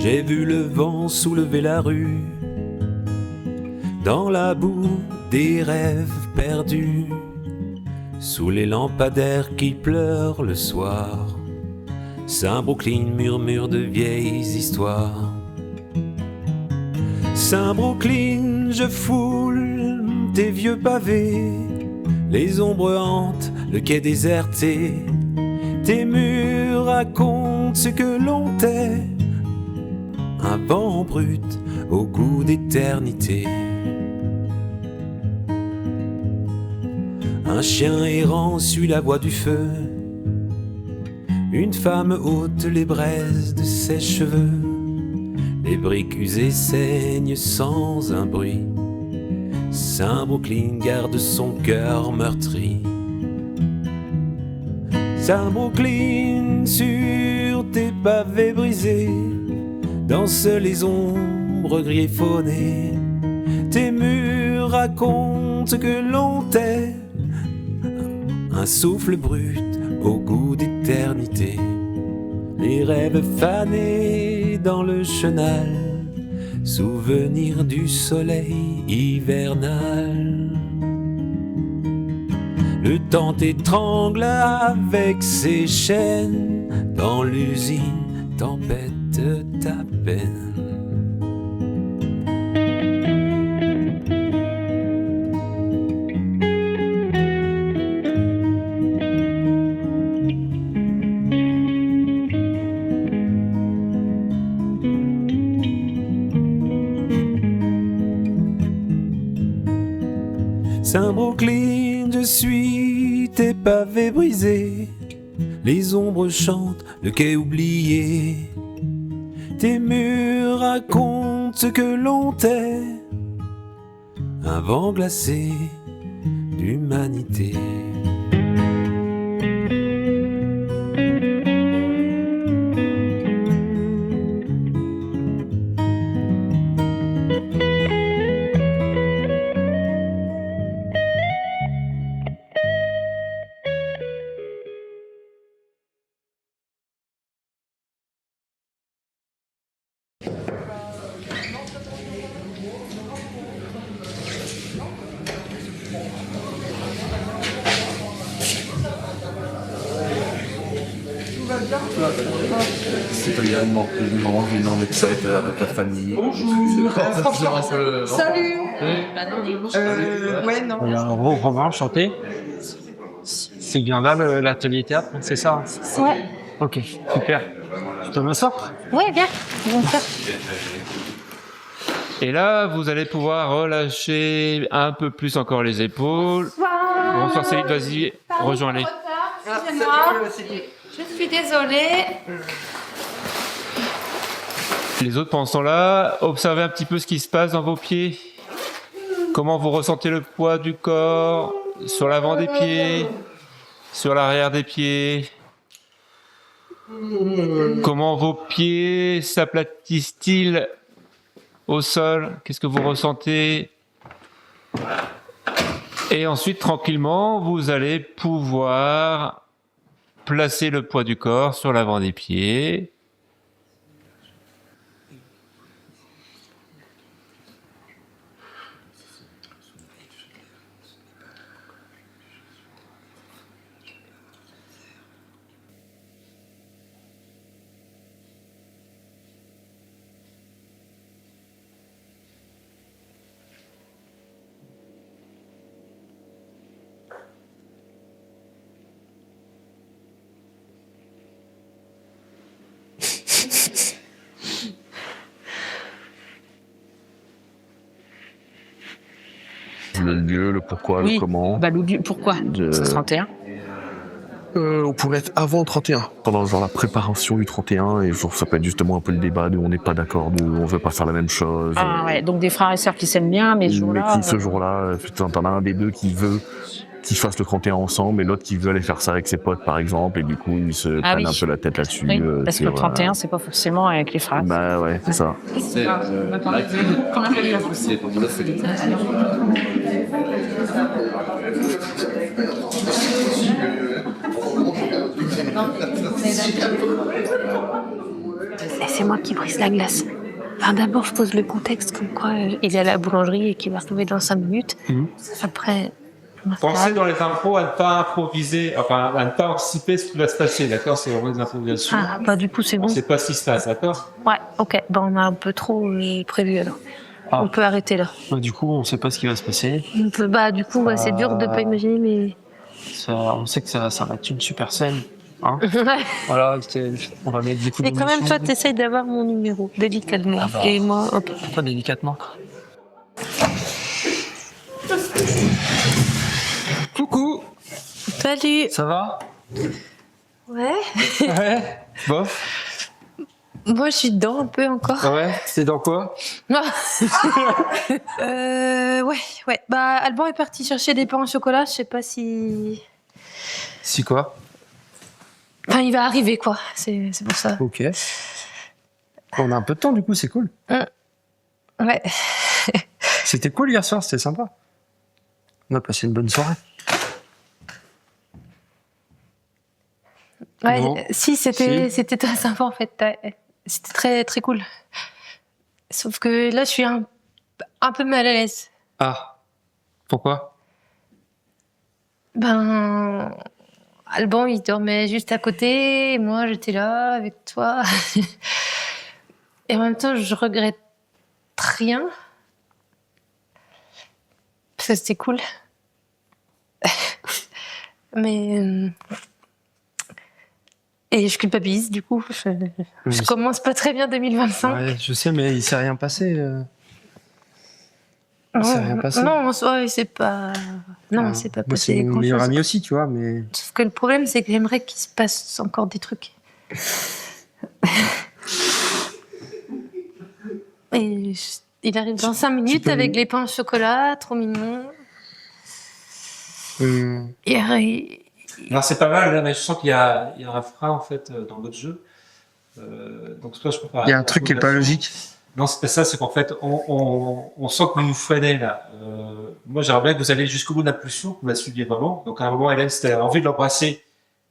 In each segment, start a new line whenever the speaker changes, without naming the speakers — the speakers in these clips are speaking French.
J'ai vu le vent soulever la rue, dans la boue des rêves perdus, sous les lampadaires qui pleurent le soir. Saint-Brooklyn murmure de vieilles histoires. Saint-Brooklyn, je foule tes vieux pavés, les ombres hantent le quai déserté. Tes murs racontent ce que l'on tait, un vent brut au goût d'éternité. Un chien errant suit la voie du feu, une femme ôte les braises de ses cheveux. Les briques usées saignent sans un bruit. Saint-Brooklyn garde son cœur meurtri. Saint-Brooklyn, sur tes pavés brisés, dansent les ombres griffonnées. Tes murs racontent ce que l'on tait, un souffle brut au goût d'éternité. Les rêves fanés dans le chenal, souvenir du soleil hivernal. Le temps t'étrangle avec ses chaînes, dans l'usine tempête ta peine. Saint-Brooklyn, je suis tes pavés brisés, les ombres chantent le quai oublié. Tes murs racontent ce que l'on tait, un vent glacé d'humanité.
Citoyennement, une en excès avec la famille.
Bonjour. Salut.
Ouais, non. Il y a un gros roman chanté. C'est bien là l'atelier théâtre, c'est ça?
Ouais.
Ok, super. Tu peux m'asseoir?
Ouais, bien sûr.
Et là, vous allez pouvoir relâcher un peu plus encore les épaules. Bonsoir Céline, vas-y, rejoins-les.
Excusez-moi, je suis désolée.
Les autres, pendant ce temps-là, observez un petit peu ce qui se passe dans vos pieds. Comment vous ressentez le poids du corps sur l'avant des pieds, sur l'arrière des pieds. Comment vos pieds s'aplatissent-ils au sol? Qu'est-ce que vous ressentez? Et ensuite, tranquillement, vous allez pouvoir placer le poids du corps sur l'avant des pieds.
Le lieu, le pourquoi, le comment.
Bah, pourquoi c'est 31?
On pourrait être avant le 31, pendant genre la préparation du 31, et genre ça peut être justement un peu le débat de on n'est pas d'accord, de on veut pas faire la même chose.
Ah ouais, donc des frères et sœurs qui s'aiment bien, mais ce jour-là...
Mais qui ce jour-là, t'en as un des deux qui veut qu'ils fassent le 31 ensemble, et l'autre qui veut aller faire ça avec ses potes par exemple, et du coup ils se prennent un peu la tête là-dessus.
Oui, parce que le 31 c'est pas forcément avec les frères.
Bah ouais, c'est ça.
Laissez-moi
moi qui brise la glace. Enfin, d'abord, je pose le contexte comme quoi il est à la boulangerie et qu'il va retrouver dans 5 minutes. Après,
Pensez dans les impros à ne pas improviser, enfin à ne pas anticiper ce qui va se passer, d'accord? C'est vraiment des improvisations.
ah, bah du coup, c'est
On
bon.
sait pas ce qui se passe, d'accord?
Ouais, ok. Bah, on a un peu trop prévu alors.
Ah.
On peut arrêter là.
Du coup, on sait pas ce qui va se passer.
On peut, bah, du coup, ouais, c'est dur de pas imaginer, mais.
On sait que ça va être une super scène. Hein
Ouais.
Voilà, on va mettre des coups
Et quand même, toi, t'essayes d'avoir mon numéro, délicatement.
Ah bah.
Et moi, ok.
Pas délicatement. Coucou,
Salut.
ça va?
Ouais.
Ouais. Bof.
Moi, je suis dedans un peu encore.
Ouais. C'est dans quoi?
Ouais. Ouais. Bah, Alban est parti chercher des pains au chocolat. Je sais pas si.
Si quoi?
Enfin, il va arriver, quoi. C'est pour ça.
Ok. On a un peu de temps, du coup, c'est cool.
Ouais.
C'était cool hier soir, c'était sympa. On a passé une bonne soirée.
Ouais.
Bon.
C'était très sympa en fait. Ouais. C'était très très cool. Sauf que là, je suis un peu mal à l'aise.
Ah. Pourquoi?
Ben, Alban, il dormait juste à côté, et moi, j'étais là avec toi. Et en même temps, je regrette rien. Parce que c'était cool. Mais. Et je culpabilise, du coup. Je commence pas très bien 2025.
Ouais, je sais, mais il s'est rien passé. Il s'est rien passé.
Non, en soi, il s'est pas. Non, il s'est pas
Moi, c'est
passé
mon
grand
meilleur
chose.
ami aussi, tu vois, mais.
Sauf que le problème, c'est que j'aimerais qu'il se passe encore des trucs. Et il arrive dans 5 minutes avec les pains au chocolat, trop mignon. Et
Alors c'est pas mal, là, mais je sens qu'il y a un frein en fait dans votre jeu. Donc toi, je préfère.
Il y a un truc qui est pas logique.
Non, c'est pas ça, c'est qu'en fait, on sent que vous nous freinez là. Moi, j'aimerais bien que vous alliez jusqu'au bout de la pulsion, que vous la suiviez vraiment. Donc à un moment, Hélène, si t'as envie de l'embrasser,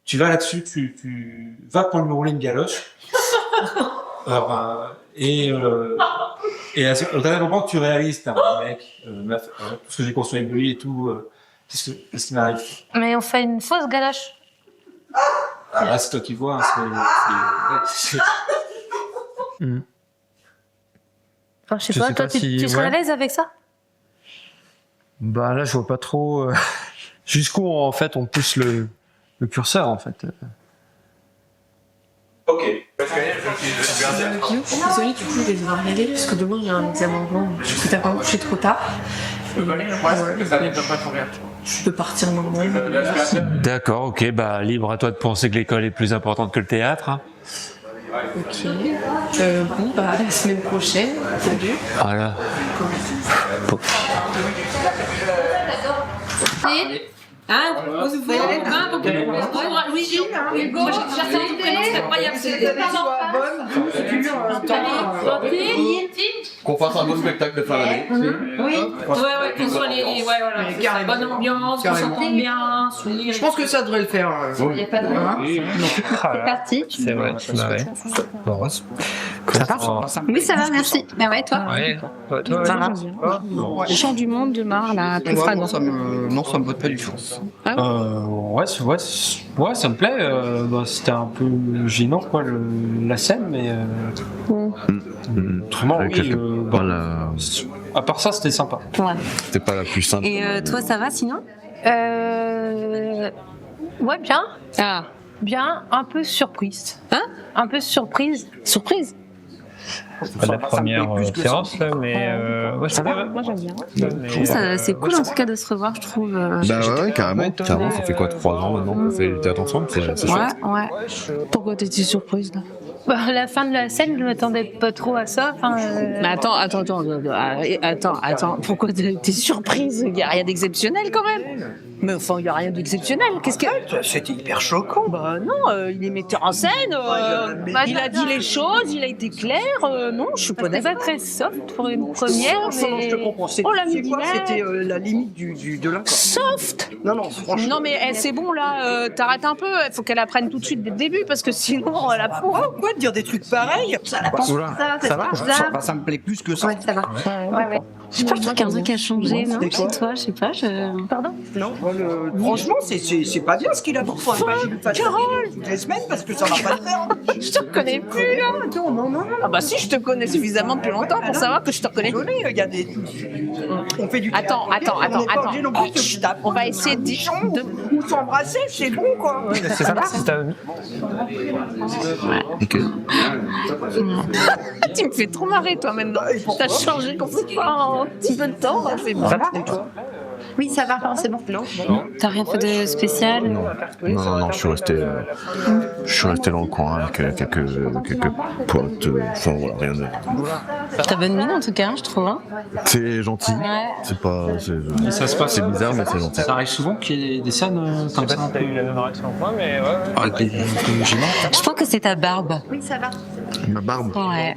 tu vas là-dessus, tu vas pour lui rouler une galoche. Alors, et au dernier moment, tu réalises, t'as un mec, meuf, tout ce que j'ai construit avec lui et tout, qu'est-ce qui m'arrive?
Mais on fait une fausse galoche.
Ah, là, c'est toi qui vois.
Enfin, je sais
Je
pas,
sais
toi,
pas si-
tu serais
ouais.
à l'aise avec ça?
Bah là, je vois pas trop jusqu'où en fait on pousse le curseur en fait.
Ok.
Désolée, du coup, je vais devoir y aller parce que demain il y a un examen en blanc. Je suis pas couché trop tard. Je peux partir maintenant.
D'accord, ok, bah libre à toi de penser que l'école est plus importante que le théâtre. Hein.
Ok. Bon, bah, la semaine prochaine, salut.
Voilà.
Ah, vous pouvez aller là. Luigi, Hugo, j'attends ton prénom, c'est incroyable.
Qu'on fasse un beau spectacle de fin d'année.
Oui, ouais, qu'on soit les. Ouais, voilà.
Carrément.
Bonne ambiance, qu'on s'entende bien, sourire.
Je pense que ça devrait le faire.
Il n'y a pas de C'est parti.
C'est vrai.
Oui, ça va, merci. Ben ouais, toi?
Ouais.
Ça va.
Chant du monde de Mar, là, plus
Ouais,
fragile.
non, ça me botte pas du tout.
Ouais, ça me plaît. C'était un peu gênant quoi la scène, mais autrement
Avec
oui. À part ça, c'était sympa.
C'était pas la plus simple.
Et toi, ça va sinon? Ouais, bien.
Ah,
Bien, un peu surprise.
Hein?
Un peu surprise.
surprise.
C'est pas la première séance, là, mais ouais, ça va.
Moi, j'aime bien.
C'est cool en tout cas de se revoir, je trouve.
Bah ouais, carrément. Carrément, ça fait quoi, 3 ans maintenant qu'on fait le théâtre ensemble? C'est chouette.
Ouais.
Pourquoi t'étais surprise, là?
Bah, la fin de la scène, je m'attendais pas trop à ça. Enfin,
Mais attends. Pourquoi t'es surprise? Il n'y a rien d'exceptionnel quand même.
Mais enfin, il n'y a rien d'exceptionnel. Qu'est-ce que...
C'était hyper choquant.
Bah non, il est metteur en scène, il a dit les choses, il a été clair. Non, je suis pas
C'est pas
d'accord.
très soft pour une première,
Non, je te
mais...
comprends.
Oh, la
C'est quoi?
midinette.
C'était la limite de l'incroyable.
Soft.
Non, franchement.
Non mais c'est bon là, t'arrêtes un peu, il faut qu'elle apprenne tout de suite dès le début parce que sinon elle a pas...
Oh, quoi, de dire des trucs pareils? Ça va.
Ça
me plaît plus que ça.
Ouais, ça va. Ouais.
Je pense qu'un truc a changé, non?
C'est quoi?
Chez toi, je sais pas.
Pardon?
Non, franchement, c'est pas bien ce qu'il a pour toi. Imagine pas toutes les semaines parce que ça va pas le faire.
Je te connais plus là.
Non.
Ah bah si, je te connais suffisamment depuis longtemps pour savoir que je te reconnais.
Désolé, il y a des. On fait du.
Attends. On va essayer de...
Ou s'embrasser, c'est bon quoi.
C'est ça, c'est ta amie.
Ok.
Tu me fais trop marrer toi maintenant. T'as changé complètement en un petit peu de temps, là, c'est bon.
Oui, ça va, c'est bon.
Non.
T'as rien fait de spécial?
Non, je suis resté dans le coin avec quelques potes. Enfin voilà, rien de.
T'as bonne mine en tout cas, je trouve. Hein.
C'est gentil.
Ouais.
C'est pas.
Et ça se passe.
C'est bizarre, mais c'est gentil.
Ça arrive souvent qu'il y ait des scènes comme ça.
T'as eu la même réaction que moi, mais ouais.
Un peu gênantes.
Je pense que c'est ta barbe.
Oui, ça va.
Ma barbe.
Ouais.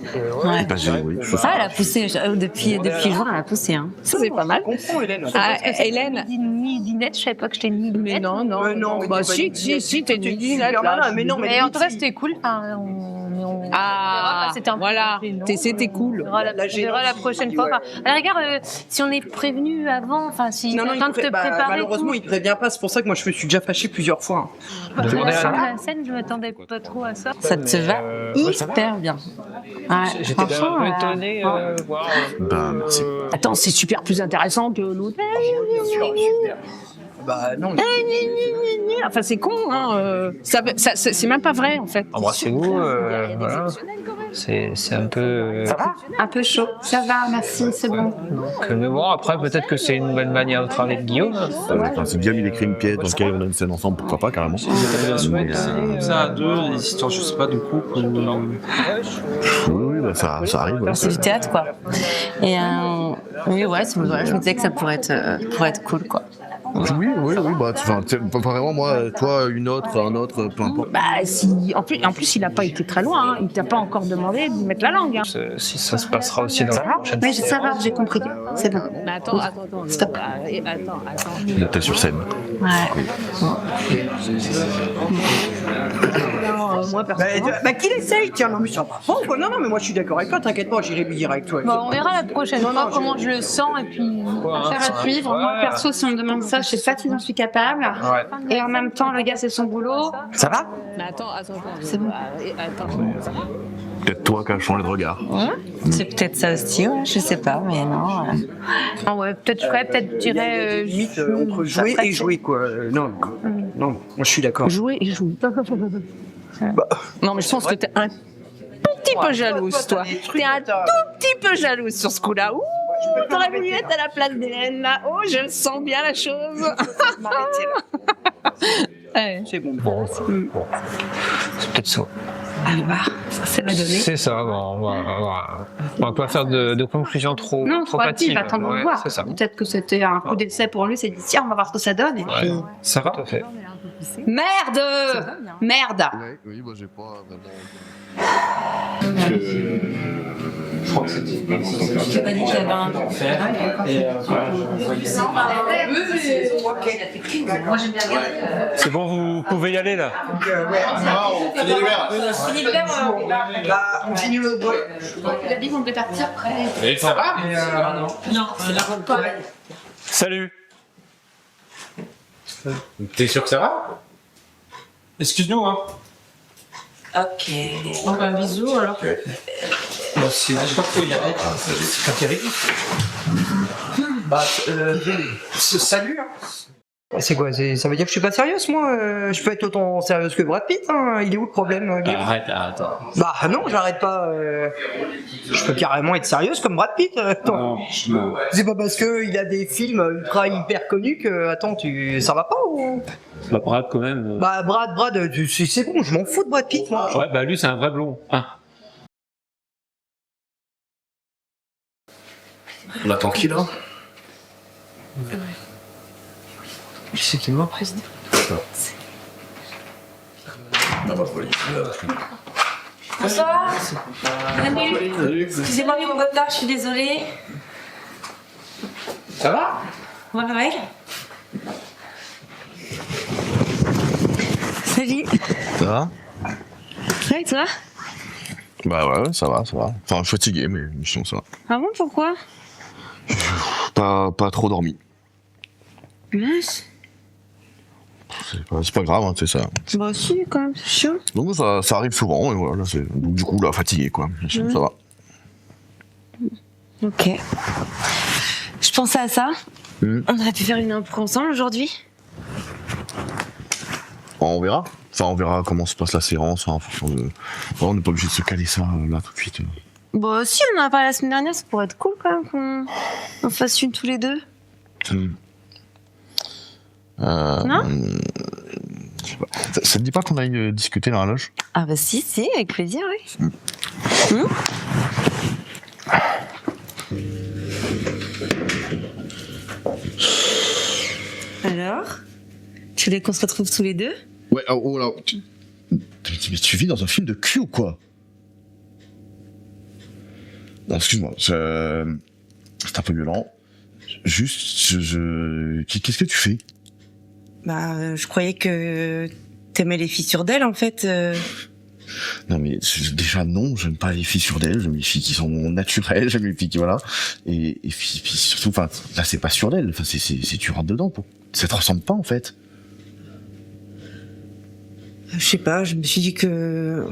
Bah, oui.
Ah, elle a poussé. Depuis juin, elle a poussé. Hein.
C'est pas mal.
Comprends, Hélène.
Ah, Hélène.
Midinette, je savais pas que j'étais une midinette.
Mais non. Bah si, t'es une midinette.
Mais non,
Mais en tout cas, c'était cool. Enfin,
Ah,
c'était un peu
voilà,
non
c'était cool.
On verra la prochaine fois. Enfin, à la rigueur, si on est prévenu avant, enfin, si
Non,
t'as le temps de te préparer.
malheureusement, il prévient pas. C'est pour ça que moi, je me suis déjà fâché plusieurs fois.
La scène, je m'attendais pas trop à ça.
Ça te va hyper bien. Ouais,
J'étais un
franchement,
peu étonné voir.
Bah, merci.
Attends, c'est super plus intéressant que l'autre.
Bah non.
Enfin, c'est con, hein. C'est même pas vrai, en fait.
Embrassez-vous, voilà. C'est un peu.
un peu chaud. Ça va, merci, c'est bon.
Mais bon, après, peut-être que c'est une bonne manière de travailler avec Guillaume.
Enfin, si Guillaume il écrit une pièce dans laquelle on a une scène ensemble, pourquoi pas carrément. Mais,
Comme ça à deux, des histoires, je sais pas, de couple.
oui, bah, ça arrive. Ouais.
C'est du théâtre, quoi. Et oui, ouais, je me disais que ça pourrait être cool, quoi.
Oui, bah, vraiment, moi, toi, une autre, un autre, peu importe.
Bah, si, en plus, il a pas été très loin, hein. Il t'a pas encore demandé de lui mettre la langue, hein.
Si ça se passera aussi dans la prochaine.
Mais ça va, j'ai compris. C'est bon.
Mais attends.
Stop.
Il était sur scène.
Ouais.
Moi, personnellement.
Bah qu'il essaye, tiens, non mais ça va. Oh, quoi, non, mais moi je suis d'accord avec toi, t'inquiète pas, j'irai dire avec toi.
Bon, on verra la prochaine fois comment je le sens et puis.
Affaire à suivre. Moi, perso, si on me demande ça, je sais pas si j'en suis capable.
Ouais.
Et en même temps, le gars, c'est son boulot.
Ça va?
Mais attends.
C'est bon.
Peut-être toi qui as changé de regard.
C'est peut-être ça aussi, ouais, je sais pas, mais non.
Ah ouais, peut-être je ferais, peut-être je dirais.
Limite entre jouer et jouer quoi. Non, moi je suis d'accord.
Jouer et jouer. Non, mais je pense que t'es un tout petit peu jalouse, toi. T'es un tout petit peu jalouse sur ce coup-là. Ouh, t'aurais voulu être à la place d'Hélène, là. Oh, je sens bien la chose. Ouais.
C'est bon.
Bon, c'est peut-être ça.
Allez voir, ça c'est la donnée.
C'est ça, bon, on va pas faire de conclusion trop
proactive,
hâtive.
attendre de
Ouais,
voir.
c'est ça.
Peut-être que c'était un coup d'essai pour lui, c'est dit tiens, on va voir ce que ça donne. Et puis...
Ça va?
Tout à fait.
Merde! Merde!
Oui, moi j'ai pas vraiment.
Je crois que c'était.
Je t'ai pas dit qu'il y avait un enfer. Moi j'aime bien regarder.
C'est bon, vous pouvez y aller là.
On finit le bois.
Il a dit qu'on devait partir après.
Et ça va?
Non, c'est la route pas.
Salut.
T'es sûr que ça va?
Excuse-nous, hein.
Ok. Bon bah bisous alors.
Bon, c'est pas trop y aller. C'est pas terrible.
Bah, salut. C'est quoi? Ça veut dire que je suis pas sérieuse, moi? Je peux être autant sérieuse que Brad Pitt, hein. Il est où le problème, Guillaume?
Arrête, attends.
Bah non, j'arrête pas. Je peux carrément être sérieuse comme Brad Pitt. Attends.
Non.
C'est pas parce que il a des films hyper connus que attends, ça va pas ou?
Bah, Brad, quand même.
Bah Brad, c'est bon, je m'en fous de Brad Pitt, moi.
Ouais, bah lui, c'est un vrai blond. Ah.
On attend qui là?
C'est qui moi?
Bonsoir. Bienvenue. Excusez-moi pour mon retard, je suis désolée.
Ça va?
Ouais.
Salut.
Ça va?
Ouais, toi?
Bah ouais, ça va. Enfin, je suis fatigué, mais sinon ça va.
Ah bon, pourquoi?
Pas trop dormi.
Mince.
C'est pas grave, hein, c'est ça.
Bah si, quand même, c'est chiant.
Donc ça arrive souvent, et voilà, donc, du coup, là, fatigué, quoi. Sinon, ça va.
Ok. Je pensais à ça. On aurait pu faire une impro ensemble aujourd'hui.
On verra. Enfin, on verra comment se passe la séance, hein, en fonction de... on n'est pas obligé de se caler ça, là, tout de suite.
Bon, si, on en a parlé la semaine dernière, ça pourrait être cool quand même qu'on fasse une tous les deux. Non?
Je sais pas. Ça te dit pas qu'on aille discuter dans la loge?
Ah bah si, avec plaisir, oui. Alors, tu voulais qu'on se retrouve tous les deux?
Ouais, oh là... Mais tu vis dans un film de cul ou quoi? Non, excuse-moi, c'est un peu violent. Juste, qu'est-ce que tu fais?
Bah, je croyais que t'aimais les fissures d'elle, en fait.
Non, mais déjà, non, j'aime pas les fissures d'elle, j'aime les filles qui sont naturelles, j'aime les filles qui, voilà. Et puis surtout, enfin, là, c'est pas sur d'elle, enfin, c'est tu rentres dedans, ça te ressemble pas, en fait.
Je sais pas, je me suis dit que...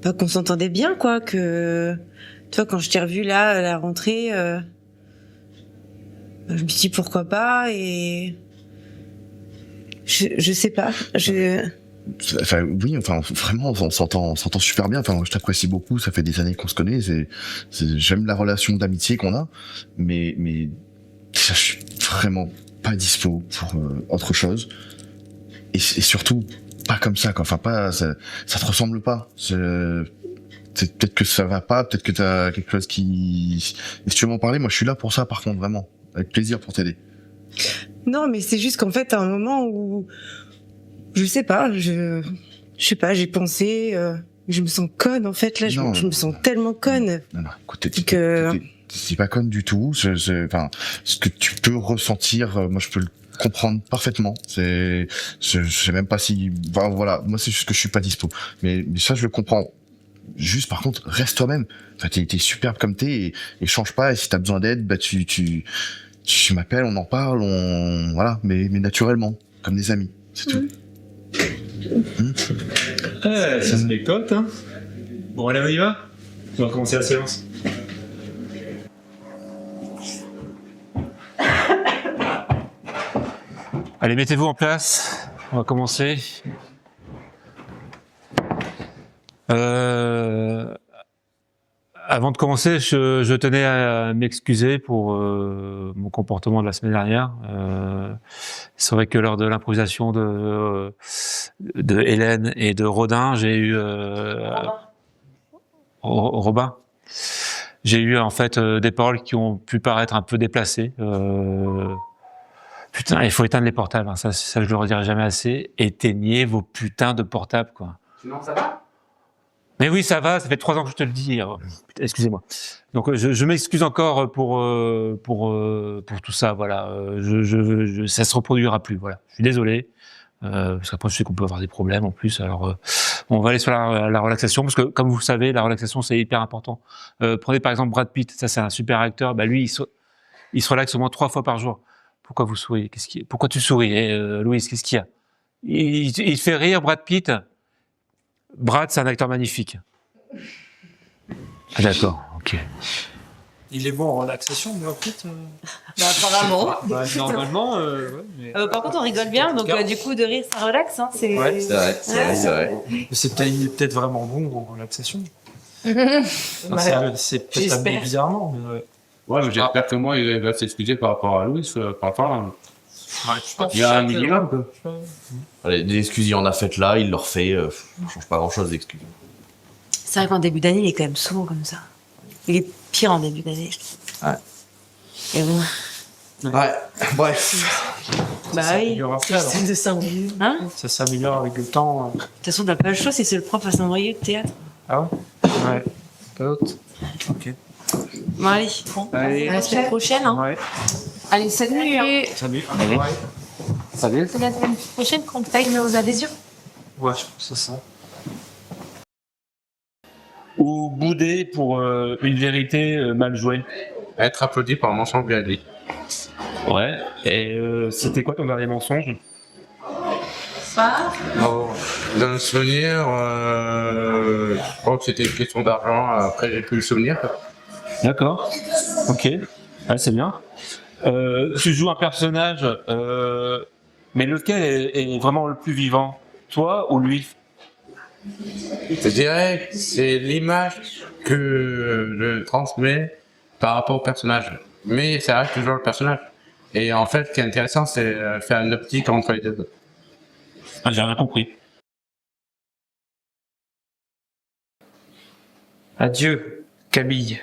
Pas qu'on s'entendait bien, quoi, que... Tu vois, quand je t'ai revu là, à la rentrée, je me suis dit pourquoi pas, et... Je sais pas,
Enfin, oui, enfin, vraiment, on s'entend super bien, enfin, je t'apprécie beaucoup, ça fait des années qu'on se connaît, j'aime la relation d'amitié qu'on a, mais je suis vraiment pas dispo pour autre chose, et surtout, pas comme ça, quoi. Enfin, pas, ça te ressemble pas. Peut-être que ça va pas, peut-être que t'as quelque chose qui... Et si tu veux m'en parler, moi je suis là pour ça, par contre, vraiment. Avec plaisir pour t'aider.
Non, mais c'est juste qu'en fait, à un moment où... Je sais pas, j'ai pensé... je me sens conne, en fait, là, je me sens tellement conne.
Non, écoute, t'es pas conne du tout. Enfin, ce que tu peux ressentir, moi je peux le comprendre parfaitement. Je sais même pas si... Enfin, voilà, moi c'est juste que je suis pas dispo. Mais ça, je le comprends. Juste, par contre, reste toi-même. Enfin, t'es superbe comme t'es, et change pas, et si t'as besoin d'aide, bah tu m'appelles, on en parle, voilà, mais naturellement, comme des amis, c'est tout.
Ça se décote, hein. Bon, allez, on y va? On va commencer la séance. Allez, mettez-vous en place. On va commencer. Avant de commencer, je tenais à m'excuser pour mon comportement de la semaine dernière. C'est vrai que lors de l'improvisation de Hélène et de Rodin, j'ai eu Robin. J'ai eu en fait des paroles qui ont pu paraître un peu déplacées. Putain, il faut éteindre les portables. Hein. Ça, je le redirai jamais assez. Éteignez vos putains de portables, quoi.
Sinon, ça va?
Mais oui, ça va. Ça fait 3 ans que je te le dis. Putain, excusez-moi. Donc, je m'excuse encore pour tout ça. Voilà. Ça se reproduira plus. Voilà. Je suis désolé. Parce qu'après, je sais qu'on peut avoir des problèmes en plus. Alors, on va aller sur la relaxation, parce que, comme vous le savez, la relaxation, c'est hyper important. Prenez par exemple Brad Pitt. Ça, c'est un super acteur. Bah, lui, il se relaxe au moins 3 fois par jour. Pourquoi vous souriez? Pourquoi tu souris, Louise? Qu'est-ce qu'il y a? Il fait rire, Brad Pitt. Brad, c'est un acteur magnifique. Ah, d'accord, ok.
Il est bon en relaxation, Brad Pitt
Bah, apparemment.
Normalement, ouais, mais...
Par contre, on rigole bien, donc du coup, de rire, ça relaxe. Hein, c'est...
Ouais,
C'est vrai.
Il est peut-être vraiment bon en relaxation. Enfin, c'est peut-être amené bizarrement, mais ouais.
Ouais, mais j'espère que moi, il va s'excuser par rapport à Louis, par rapport à... Il y a un minimum, quoi.
Allez, des excuses, il en a fait là, il le refait, ça change pas grand-chose d'excuses.
C'est vrai qu'en début d'année, il est quand même sourd comme ça. Il est pire en début d'année, je trouve.
Ouais.
Et bon.
Ouais, bref.
Bah oui,
s'améliore après, alors.
système de Saint-Brieuc. Hein?
Ça s'améliore avec le temps.
De toute façon, t'as pas le choix si c'est le prof à Saint-Brieuc de théâtre.
Ah ouais? Ouais. Pas d'autre? Ok.
Bon, allez.
Allez.
À la semaine prochaine. Hein.
Ouais.
Allez, salut. Hein.
Salut.
Allez.
Ouais. Salut.
C'est la semaine prochaine qu'on paye nos adhésions.
Ouais, je pense que c'est ça. Ou bouder pour une vérité mal jouée.
Être applaudi par un mensonge bien dit.
Ouais. Et c'était quoi ton dernier mensonge?
Dans le souvenir, je crois que c'était une question d'argent. Après, j'ai plus le souvenir.
D'accord. Ok. Ouais, c'est bien. Tu joues un personnage, mais lequel est vraiment le plus vivant? Toi ou lui?
Je dirais que c'est l'image que je transmets par rapport au personnage. Mais ça reste toujours le personnage. Et en fait, ce qui est intéressant, c'est faire une optique entre les deux.
Ah, j'ai rien compris. Adieu, Camille.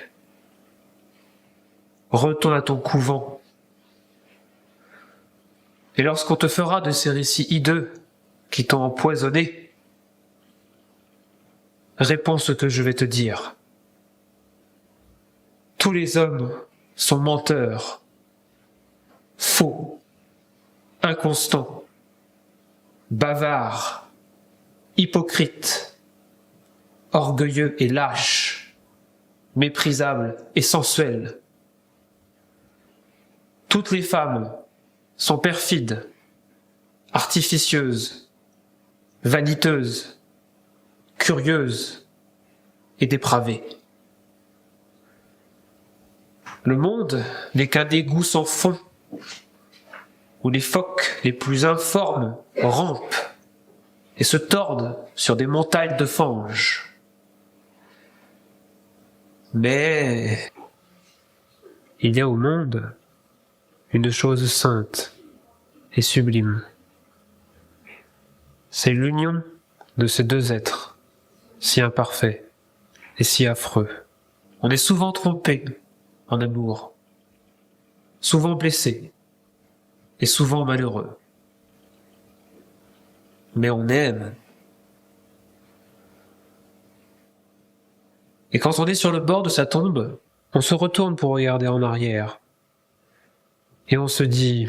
Retourne à ton couvent. Et lorsqu'on te fera de ces récits hideux qui t'ont empoisonné, réponds ce que je vais te dire. Tous les hommes sont menteurs, faux, inconstants, bavards, hypocrites, orgueilleux et lâches, méprisables et sensuels. Toutes les femmes sont perfides, artificieuses, vaniteuses, curieuses et dépravées. Le monde n'est qu'un égout sans fond, où les phoques les plus informes rampent et se tordent sur des montagnes de fange. Mais il y a au monde une chose sainte et sublime. C'est l'union de ces deux êtres, si imparfaits et si affreux. On est souvent trompé en amour, souvent blessé et souvent malheureux. Mais on aime. Et quand on est sur le bord de sa tombe, on se retourne pour regarder en arrière. Et on se dit,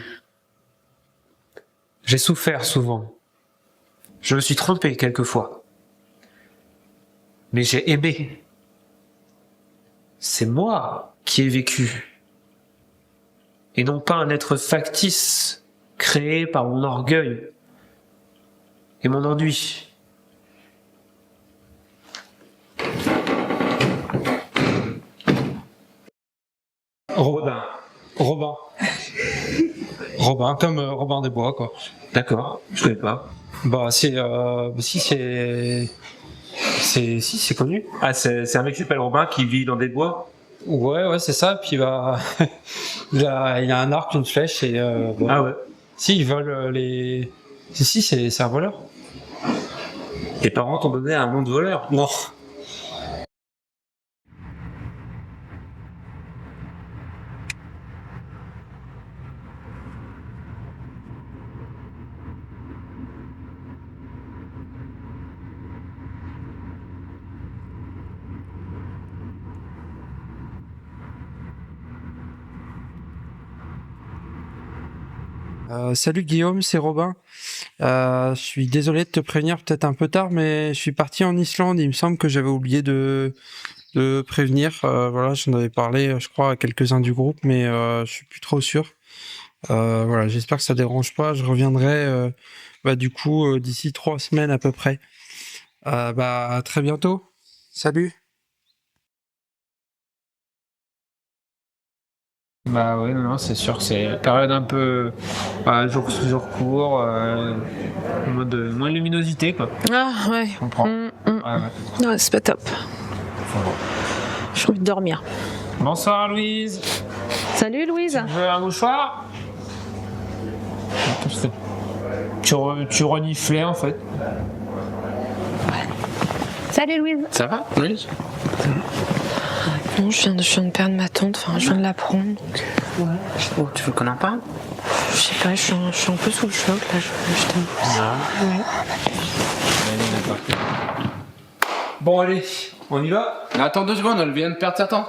j'ai souffert souvent. Je me suis trompé quelquefois. Mais j'ai aimé. C'est moi qui ai vécu. Et non pas un être factice, créé par mon orgueil et mon ennui.
Robin, comme Robin des Bois, quoi.
D'accord, je connais pas.
Bah, si c'est connu.
Ah, c'est un mec qui s'appelle Robin qui vit dans des bois?
Ouais, c'est ça. Puis bah, il a un arc, une flèche et.
Ah ouais.
Si, il vole les. Si, c'est un voleur.
Tes parents t'ont donné un nom de voleur?
Non.
Salut Guillaume, c'est Robin. Je suis désolé de te prévenir peut-être un peu tard, mais je suis parti en Islande. Il me semble que j'avais oublié de prévenir. Voilà, j'en avais parlé, je crois, à quelques-uns du groupe, mais je suis plus trop sûr. Voilà, j'espère que ça dérange pas. Je reviendrai du coup d'ici 3 semaines à peu près. À très bientôt. Salut.
Bah ouais, non, c'est sûr que c'est une période un peu jour court, en mode moins de luminosité, quoi.
Ah ouais.
Je comprends.
Ouais, c'est pas top. J'ai envie de dormir.
Bonsoir Louise.
Salut Louise.
Tu veux un mouchoir? Tu reniflais en fait.
Salut Louise.
Ça va, Louise?
Non, je viens de perdre ma tante, enfin je viens de l'apprendre. Donc...
Oh, tu veux qu'on en parle?
Je sais pas, je suis un peu sous le choc là, je t'avoue. Ouais.
Bon, allez, on y va?
Attends 2 secondes, elle vient de perdre sa tante.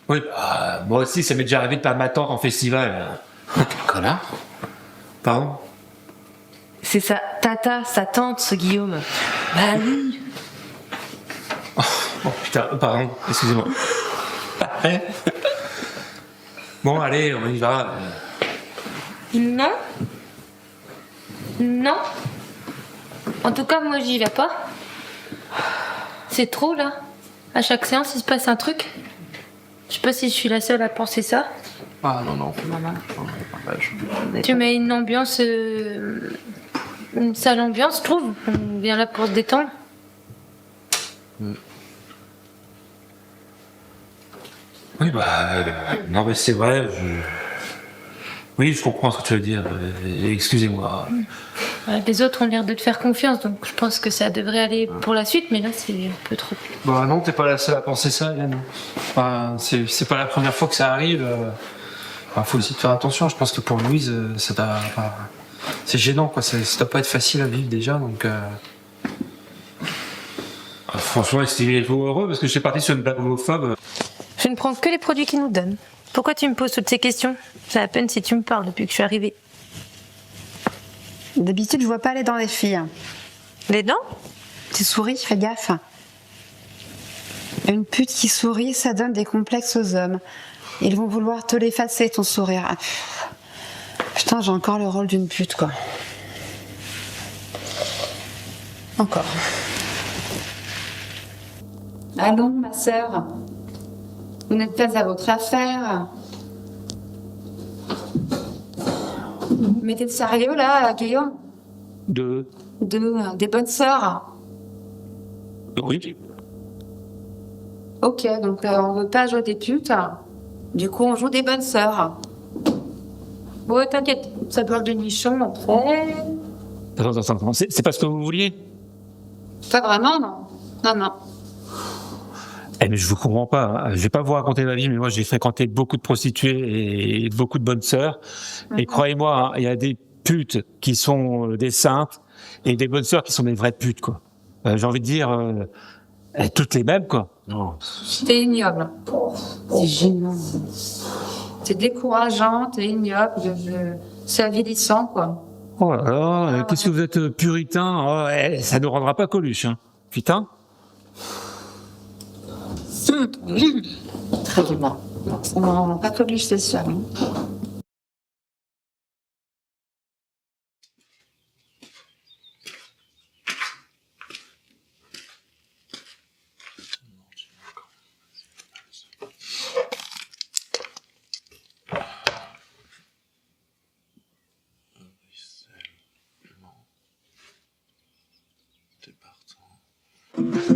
Oui, bah, moi aussi, ça m'est déjà arrivé de perdre ma tante en festival.
Connard.
Pardon?
C'est sa tata, sa tante, ce Guillaume. Bah oui.
Oh putain, pardon, excusez-moi. Bon, allez, on y va.
Non. Non. En tout cas, moi, j'y vais pas. C'est trop, là. À chaque séance, il se passe un truc. Je sais pas si je suis la seule à penser ça.
Ah non.
Tu mets une ambiance... une sale ambiance, je trouve. On vient là pour se détendre.
Oui, bah... non, mais c'est vrai, Oui, je comprends ce que tu veux dire. Excusez-moi.
Les autres ont l'air de te faire confiance, donc je pense que ça devrait aller pour la suite, mais là, c'est un peu trop.
Bah non, t'es pas la seule à penser ça, Hélène. Enfin, c'est pas la première fois que ça arrive. Faut aussi faire attention. Je pense que pour Louise, c'est gênant, quoi. Ça doit pas être facile à vivre déjà, donc...
Franchement, estimez-vous heureux parce que je suis parti sur une blague homophobe.
Je ne prends que les produits qu'ils nous donnent. Pourquoi tu me poses toutes ces questions? C'est à peine si tu me parles depuis que je suis arrivée.
D'habitude, je vois pas les dents des filles.
Les dents?
Tu souris, fais gaffe. Une pute qui sourit, ça donne des complexes aux hommes. Ils vont vouloir te l'effacer, ton sourire. Ah, putain, j'ai encore le rôle d'une pute, quoi. Encore. Allons, ma sœur. Vous n'êtes pas à votre affaire. Mais t'es sérieux, là, Guillaume? Des bonnes sœurs?
Oui.
Ok, donc on veut pas jouer des putes. Du coup, on joue des bonnes sœurs. Bon, t'inquiète, ça parle de nichon après.
Attends, c'est pas ce que vous vouliez?
Pas vraiment, non. Non.
Eh mais je vous comprends pas. Hein. Je vais pas vous raconter ma vie, mais moi j'ai fréquenté beaucoup de prostituées et beaucoup de bonnes sœurs. Et croyez-moi, hein, il y a des putes qui sont des saintes et des bonnes sœurs qui sont des vraies putes, quoi. J'ai envie de dire, toutes les mêmes, quoi. Non.
T'es ignoble. C'est gênant. C'est décourageant, t'es ignoble, c'est avilissant, quoi.
Oh là là, qu'est-ce que vous êtes puritain? Oh, ça ne rendra pas Coluche, hein. Putain.
Très bien. Ça ne rend pas Coluche, c'est sûr. Hein.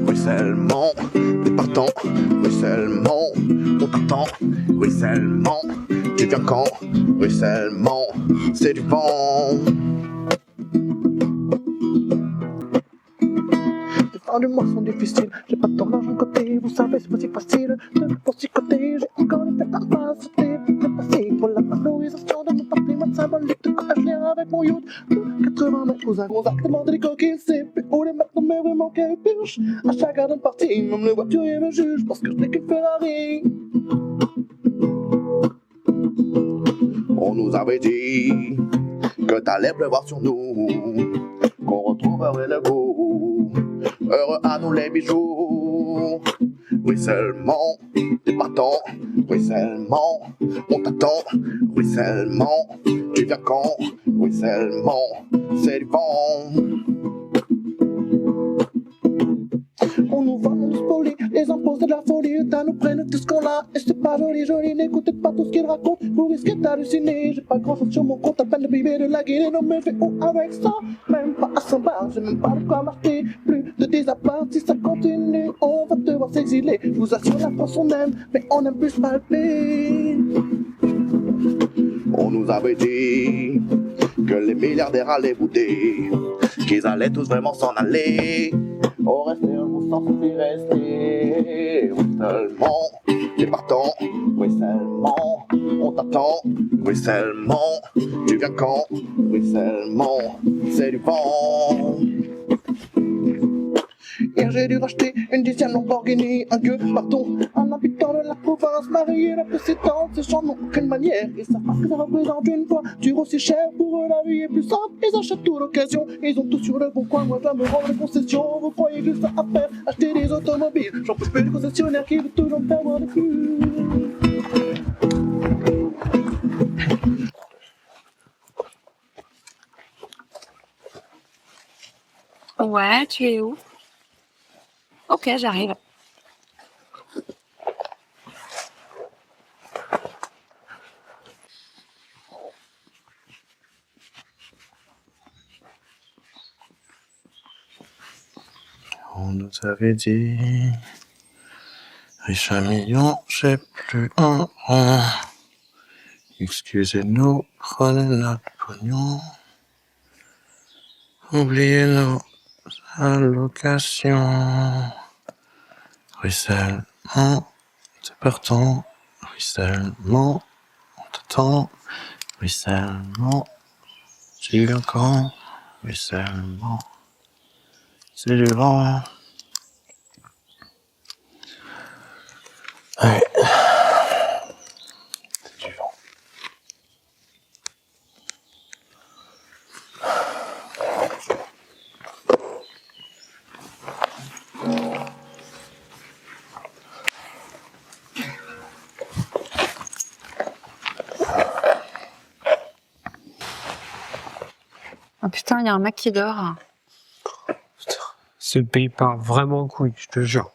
Ruissellement, départant, ruissellement, on t'attend, ruissellement, tu viens quand, ruissellement, c'est du vent. Les fins du mois sont difficiles, j'ai pas tant d'argent côté, vous savez c'est pas si facile de porticoter, j'ai encore des fêtes à passer, c'est passé pour la valorisation de mon patrimoine symbolique de quand je viens avec mon yacht. 80 mètres aux avons demandé les coquilles, c'est plus haut les mètres, mais vraiment quelle pioche. À chaque garde de partie, même le voiturier me juge, parce que je n'ai qu'une Ferrari. On nous avait dit que t'allais pleuvoir sur nous, qu'on retrouverait le goût, heureux à nous les bijoux. Ruissellement, départant, ruissellement, on t'attend, ruissellement, tu viens quand, ruissellement, c'est du vent. On nous vend, on nous spolie, les impôts c'est de la folie, l'État nous prenne tout ce qu'on a, et c'est pas joli, n'écoutez pas tout ce qu'ils racontent, vous risquez d'halluciner, j'ai pas grand chose sur mon compte, à peine de bébé de la Guinée, non mais fais où avec ça, même pas à 100 bars, j'ai même pas de quoi m'acheter, plus de désapart, si ça continue, on va devoir s'exiler, je vous assure la France on aime, mais on aime plus palper. On nous avait dit que les milliardaires allaient bouder, qu'ils allaient tous vraiment s'en aller. Au reste, on s'en fait rester. Ruissellement, départant, ruissellement, on t'attend. Ruissellement, tu viens quand? Ruissellement, c'est du vent. Hier j'ai dû racheter une 10e Lamborghini. Adieu, pardon, un habitant de la province, marié la précédente, c'est sans aucune manière. Ils savent pas que ça représente une voiture aussi chère. Pour eux la vie est plus simple, ils achètent tout l'occasion. Ils ont tout sur le bon coin, moi je dois me rendre les concessions. Vous croyez que ça à faire, acheter des automobiles? J'en peux plus de concessionnaires qui veulent toujours me faire voir des culs.
Ouais, tu es où? Ok, j'arrive.
On nous avait dit, riche à million, j'ai plus un rond. Excusez-nous, prenez notre pognon. Oubliez nos allocations. Ruissellement, c'est partant. Ruissellement, on t'attend. Ruissellement, tu viens quand? Ruissellement, c'est du vent. Ouais. C'est du vent.
Oh putain, il y a un mec qui dort.
Ce pays part vraiment en couille, je te jure.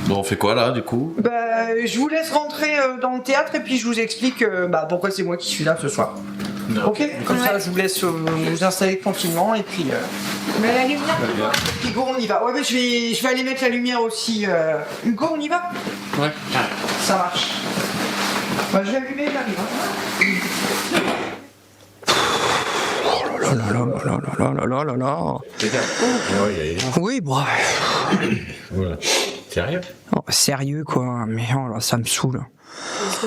Bon, on fait quoi là du coup?
Bah, je vous laisse rentrer dans le théâtre et puis je vous explique pourquoi c'est moi qui suis là ce soir. Ok, comme ça je vous laisse vous installer tranquillement et puis. Mais la lumière. Hugo, on y va. Ouais, mais je vais aller mettre la lumière aussi. Hugo, on y va?
Ouais.
Ça marche. Bah, je vais allumer, j'arrive. Oui, bon.
Voilà. Sérieux?
Oh, sérieux quoi, mais oh là, ça me saoule.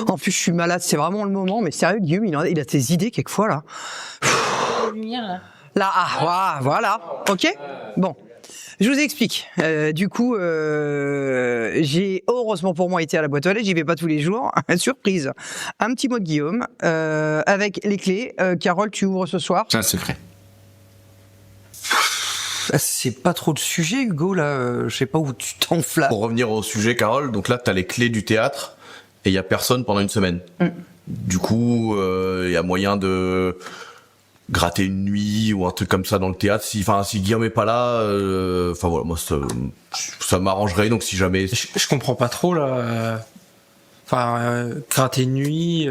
En plus je suis malade, c'est vraiment le moment, mais sérieux Guillaume, il a ses idées quelquefois là. Là, ah, voilà, ok. Bon, je vous explique. Du coup, j'ai heureusement pour moi été à la boîte aux lettres, j'y vais pas tous les jours. Surprise, un petit mot de Guillaume, avec les clés. Carole, tu ouvres ce soir.
C'est un secret.
C'est pas trop de sujet, Hugo, là. Je sais pas où tu t'enflammes.
Pour revenir au sujet, Carole, donc là, t'as les clés du théâtre et il y a personne pendant une semaine. Du coup, il y a moyen de gratter une nuit ou un truc comme ça dans le théâtre. Si Guillaume est pas là, voilà, moi, ça m'arrangerait. Donc, si jamais.
Je comprends pas trop, là. Gratter une nuit,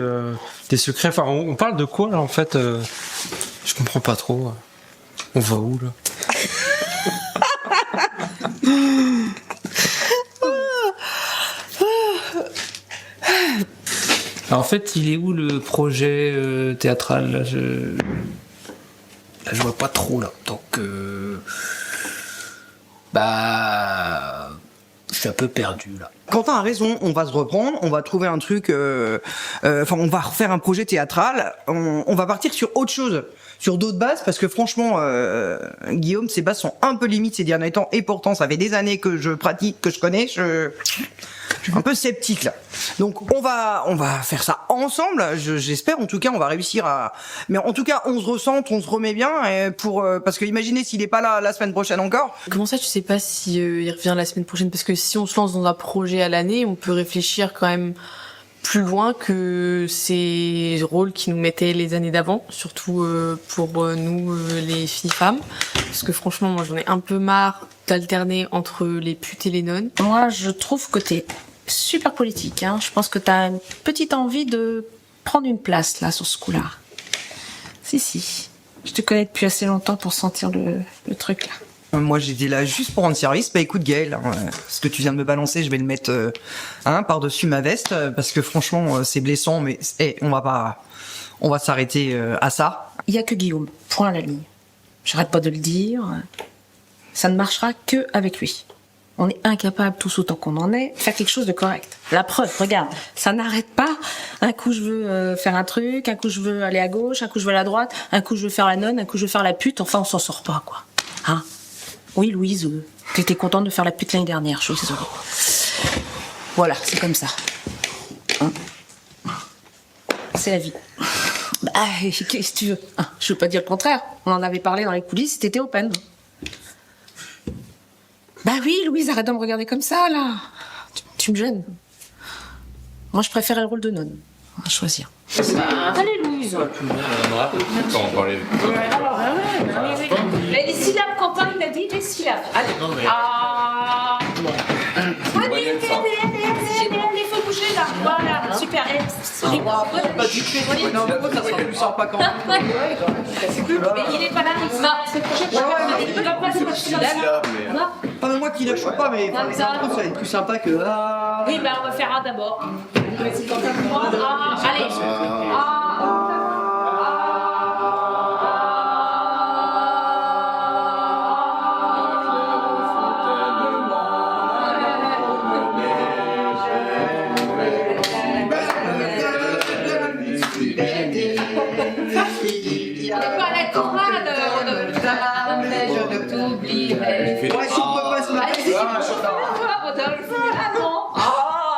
des secrets. Enfin, on parle de quoi, là, en fait? Je comprends pas trop. On va où, là? En fait, il est où le projet théâtral là, je vois pas trop là. Donc, je suis un peu perdu là.
Quentin a raison, on va se reprendre, on va trouver un truc, on va refaire un projet théâtral, on va partir sur autre chose, sur d'autres bases, parce que franchement, Guillaume, ses bases sont un peu limites ces derniers temps, et pourtant ça fait des années que je pratique, que je connais, je suis un peu sceptique là. Donc on va faire ça ensemble, j'espère, en tout cas on va réussir à... Mais en tout cas on se ressent, on se remet bien, parce que imaginez s'il est pas là la semaine prochaine encore.
Comment ça tu sais pas si il revient la semaine prochaine? Parce que si on se lance dans un projet à l'année, on peut réfléchir quand même plus loin que ces rôles qui nous mettaient les années d'avant, surtout pour nous les filles-femmes, parce que franchement moi j'en ai un peu marre d'alterner entre les putes et les nonnes. Moi je trouve que t'es super politique, hein. Je pense que t'as une petite envie de prendre une place là sur ce coup-là. Si.
Je te connais depuis assez longtemps pour sentir le truc là.
Moi, j'étais là juste pour rendre service. Bah écoute, Gaël, ce que tu viens de me balancer, je vais le mettre par-dessus ma veste, parce que franchement, c'est blessant, mais on va s'arrêter à ça.
Il y a que Guillaume, point à la ligne. J'arrête pas de le dire. Ça ne marchera que avec lui. On est incapable, tous autant qu'on en est, de faire quelque chose de correct. La preuve, regarde, ça n'arrête pas. Un coup je veux faire un truc, un coup je veux aller à gauche, un coup je veux aller à droite, un coup je veux faire la nonne, un coup je veux faire la pute. Enfin, on s'en sort pas, quoi. Hein? Oui, Louise, t'étais contente de faire la pute l'année dernière, je suis désolée. Voilà, c'est comme ça. Hein? C'est la vie. Bah, qu'est-ce que tu veux? Hein, je veux pas dire le contraire. On en avait parlé dans les coulisses, c'était open. Bah oui, Louise, arrête de me regarder comme ça, là. Tu me gênes. Moi, je préférais le rôle de nonne. On va choisir. Allez, Louise. Les syllabes, Quentin, il a dit les syllabes. Allez. Ah. Allez, il faut bouger, là. Voilà, super.
Pas du tout. Non, ça serait plus sympa quand même.
Mais il est pas là. Non, c'est le prochain. Il va pas se passer.
Pas moi qui lâche pas, mais ça va être plus sympa que.
Oui, bah on va faire un d'abord. Allez.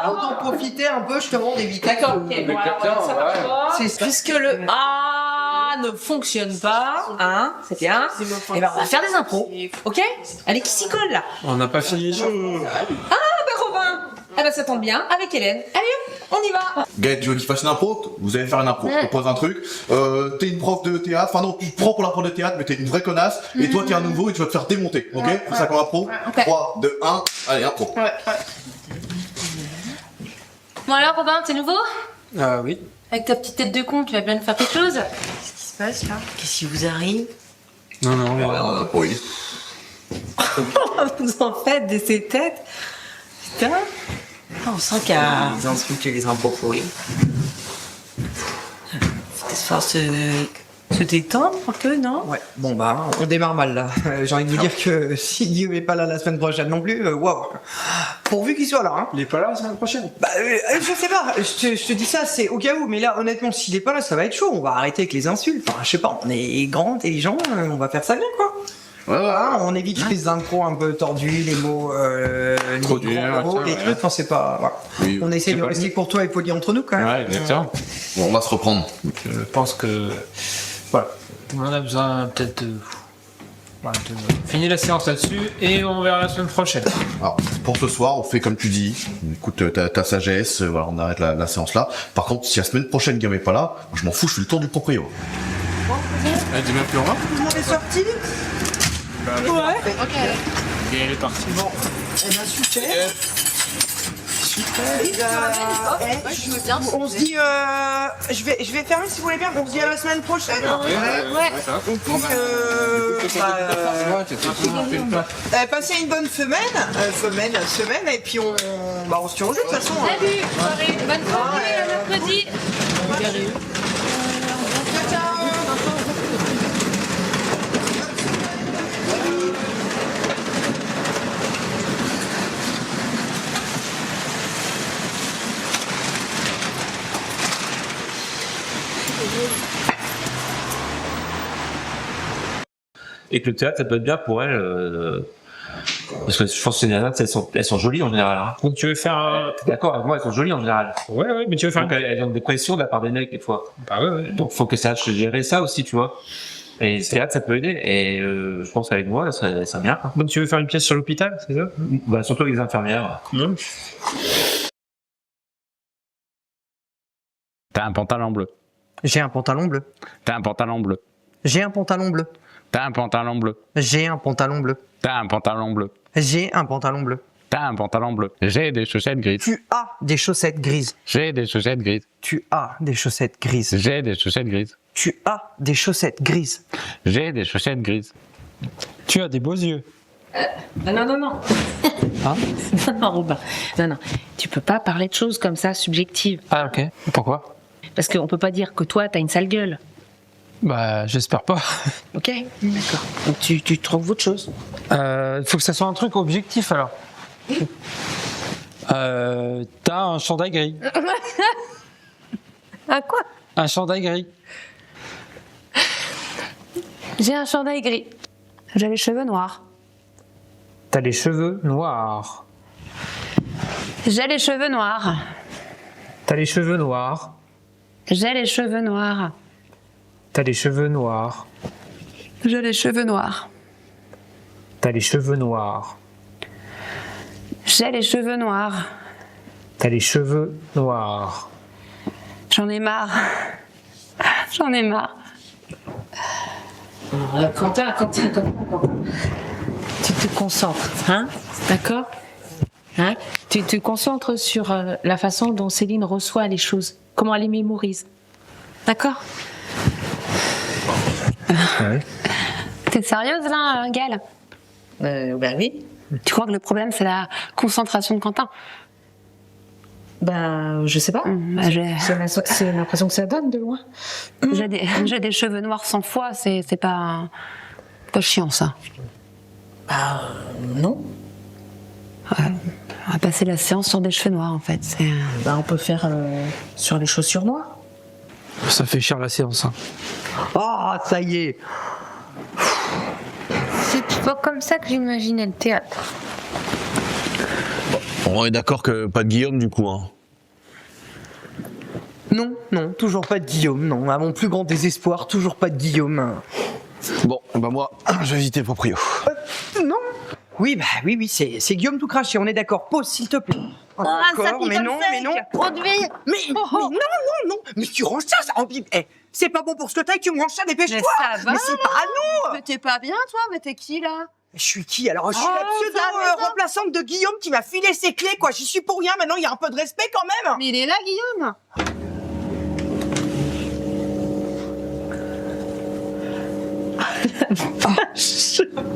Autant profiter un peu justement des vitesses.
D'accord, ok, bon, alors, ça marche pas. Puisque le A ne fonctionne pas, hein, c'est bien, et ben on va faire des impros, ok? Allez, qui s'y colle là?
On n'a pas fini les jeux.
Ah, bah Robin! Ah bah ça tombe bien, avec Hélène. Allez hop, on y va!
Gaël, tu veux qu'il fasse une impro? Vous allez faire une impro. Je te propose un truc. T'es une prof de théâtre. Enfin non, tu te prends pour la prof de théâtre, mais t'es une vraie connasse. Et toi, t'es un nouveau et tu vas te faire démonter. Ok? C'est ça comme impro? 3, 2, 1. Allez, impro.
Bon alors, Robin, t'es nouveau?
Oui.
Avec ta petite tête de con, tu vas bien nous faire quelque chose?
Qu'est-ce qui se passe là? Qu'est-ce qui vous arrive?
Non.
Oui.
Vous en faites de ces têtes? Putain! On sent qu'il y a des insultes et des impros pourris. Faut falloir se détendre un peu, non?
Ouais, bon bah, on démarre mal là. J'ai envie de vous dire que si Guillaume est pas là la semaine prochaine non plus, waouh! Pourvu qu'il soit là, hein.
Il est pas là la semaine prochaine?
Bah, je sais pas, je te dis ça, c'est au cas où, mais là, honnêtement, s'il est pas là, ça va être chaud. On va arrêter avec les insultes. Enfin, je sais pas, on est grands, intelligents, on va faire ça bien, quoi. Ouais, hein, on évite les impros un peu tordus, les mots,
Trop
les
dur,
grands mots, les trucs, enfin, c'est pas. Voilà.
Oui,
on essaie de rester courtois et poli entre nous, quand même.
Ouais, exactement.
Bon, on va se reprendre.
Je pense que. Voilà. On a besoin peut-être de finir la séance là-dessus et on verra la semaine prochaine.
Alors, pour ce soir, on fait comme tu dis. Écoute, ta sagesse, voilà, on arrête la séance là. Par contre, si la semaine prochaine, Guillaume est pas là, je m'en fous, je fais le tour du proprio.
Dis-moi plus au revoir.
Tout le monde est sorti?
Ouais.
Ok. Et elle est partie.
Bon. Eh ben, super. On se dit, je vais fermer si vous voulez bien. On se dit à la semaine prochaine.
Ouais.
Passez une bonne semaine, et puis on se tient au jeu de toute façon.
Salut, soirée, bonne soirée, à mercredi.
Et que le théâtre, ça peut être bien pour elle. Parce que je pense que les nanas, elles sont jolies en général. Hein.
Donc tu veux faire.
D'accord, avec moi, elles sont jolies en général.
Ouais, mais tu veux faire.
Donc elles ont des pressions de la part des mecs des fois.
Bah ouais.
Donc faut que ça sache gérer ça aussi, tu vois. Et le théâtre, ça peut aider. Et je pense qu'avec moi, ça vient. Hein.
Donc tu veux faire une pièce sur l'hôpital, c'est ça?
Bah surtout avec les infirmières.
T'as un pantalon bleu.
J'ai un pantalon bleu.
T'as un pantalon bleu.
J'ai un pantalon bleu.
T'as un pantalon bleu.
J'ai un pantalon bleu.
T'as un pantalon bleu.
J'ai un pantalon bleu.
T'as un pantalon bleu. J'ai des chaussettes grises.
Tu as des chaussettes grises.
J'ai des chaussettes grises.
Tu as des chaussettes grises.
J'ai des chaussettes grises.
Tu as des chaussettes grises.
J'ai des chaussettes grises.
Tu as des beaux yeux.
Non.
Hein?
Non, Robin. Non. Tu peux pas parler de choses comme ça, subjectives.
Ah, ok. Pourquoi?
Parce qu'on peut pas dire que toi, t'as une sale gueule.
Bah, j'espère pas.
Ok, d'accord. Donc tu trouves autre chose.
Faut que ça soit un truc objectif alors. T'as un chandail gris.
À quoi?
Un chandail gris.
J'ai un chandail gris. J'ai les cheveux noirs.
T'as les cheveux noirs.
J'ai les cheveux noirs.
T'as les cheveux noirs.
J'ai les cheveux noirs.
T'as les cheveux noirs.
J'ai les cheveux noirs.
T'as les cheveux noirs.
J'ai les cheveux noirs.
T'as les cheveux noirs.
J'en ai marre. J'en ai marre.
Quentin. Tu te concentres, hein? D'accord? Hein? Tu te concentres sur la façon dont Céline reçoit les choses, comment elle les mémorise. D'accord?
Ouais.
T'es sérieuse là, Gaëlle?
Ben oui.
Tu crois que le problème c'est la concentration de Quentin?
Ben, je sais pas. C'est l'impression que ça donne de loin.
J'ai des cheveux noirs 100 fois, c'est pas chiant ça.
Bah, non.
On va passer la séance sur des cheveux noirs en fait.
On peut faire sur les chaussures noires.
Ça fait cher la séance. Hein.
Oh, ça y est.
C'est pas comme ça que j'imaginais le théâtre.
On est d'accord que pas de Guillaume du coup, hein.
Non, toujours pas de Guillaume, non. À mon plus grand désespoir, toujours pas de Guillaume.
Bon, bah moi, je vais visiter le proprio.
Non. Oui, c'est Guillaume tout craché, on est d'accord. Pause, s'il te plaît. D'accord, mais non. Mais non. Mais tu ranges ça en Bible. C'est pas bon pour ce que t'as, tu me ranges ça, dépêche-toi.
Mais ça va.
Mais c'est pas à nous.
Mais t'es pas bien, toi? Mais t'es qui, là?
Je suis qui alors? Je suis la pseudo-remplaçante de Guillaume qui m'a filé ses clés, quoi. J'y suis pour rien, maintenant il y a un peu de respect quand même.
Mais il est là, Guillaume.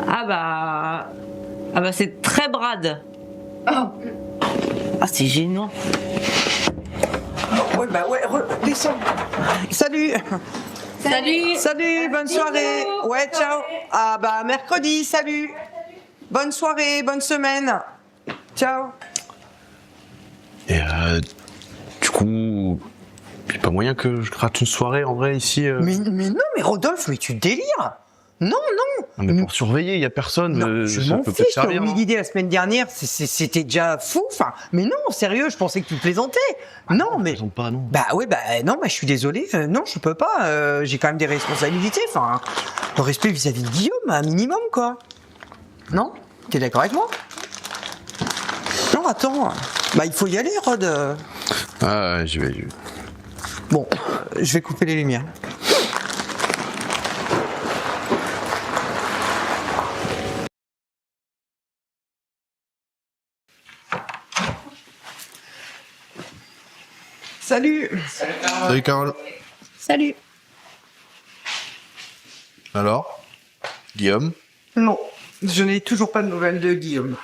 Ah bah c'est très brade. Ah c'est gênant.
Ouais, descends. Salut, bonne soirée. Ouais, ciao. Ah bah mercredi, salut. Bonne soirée, bonne semaine. Ciao.
Et du coup, il n'y a pas moyen que je rate une soirée en vrai ici
Mais non, mais Rodolphe, mais tu délires. Non.
Mais pour surveiller, il n'y a personne.
Non, je
ça
m'en
peut
fiche,
te servir.
t'as eu
Hein.
l'idée la semaine dernière, c'était déjà fou. Enfin, mais non, sérieux, je pensais que tu plaisantais. Non, mais.
Pas, non.
Bah ouais, non, je suis désolé. Non, je peux pas. J'ai quand même des responsabilités. Enfin, le respect vis-à-vis de Guillaume, un minimum, quoi. Non? T'es d'accord avec moi? Non, attends. Bah, il faut y aller, Rod.
Ah, je vais.
Bon, je vais couper les lumières. Salut.
Salut Carole.
Salut.
Alors, Guillaume?
Non, je n'ai toujours pas de nouvelles de Guillaume.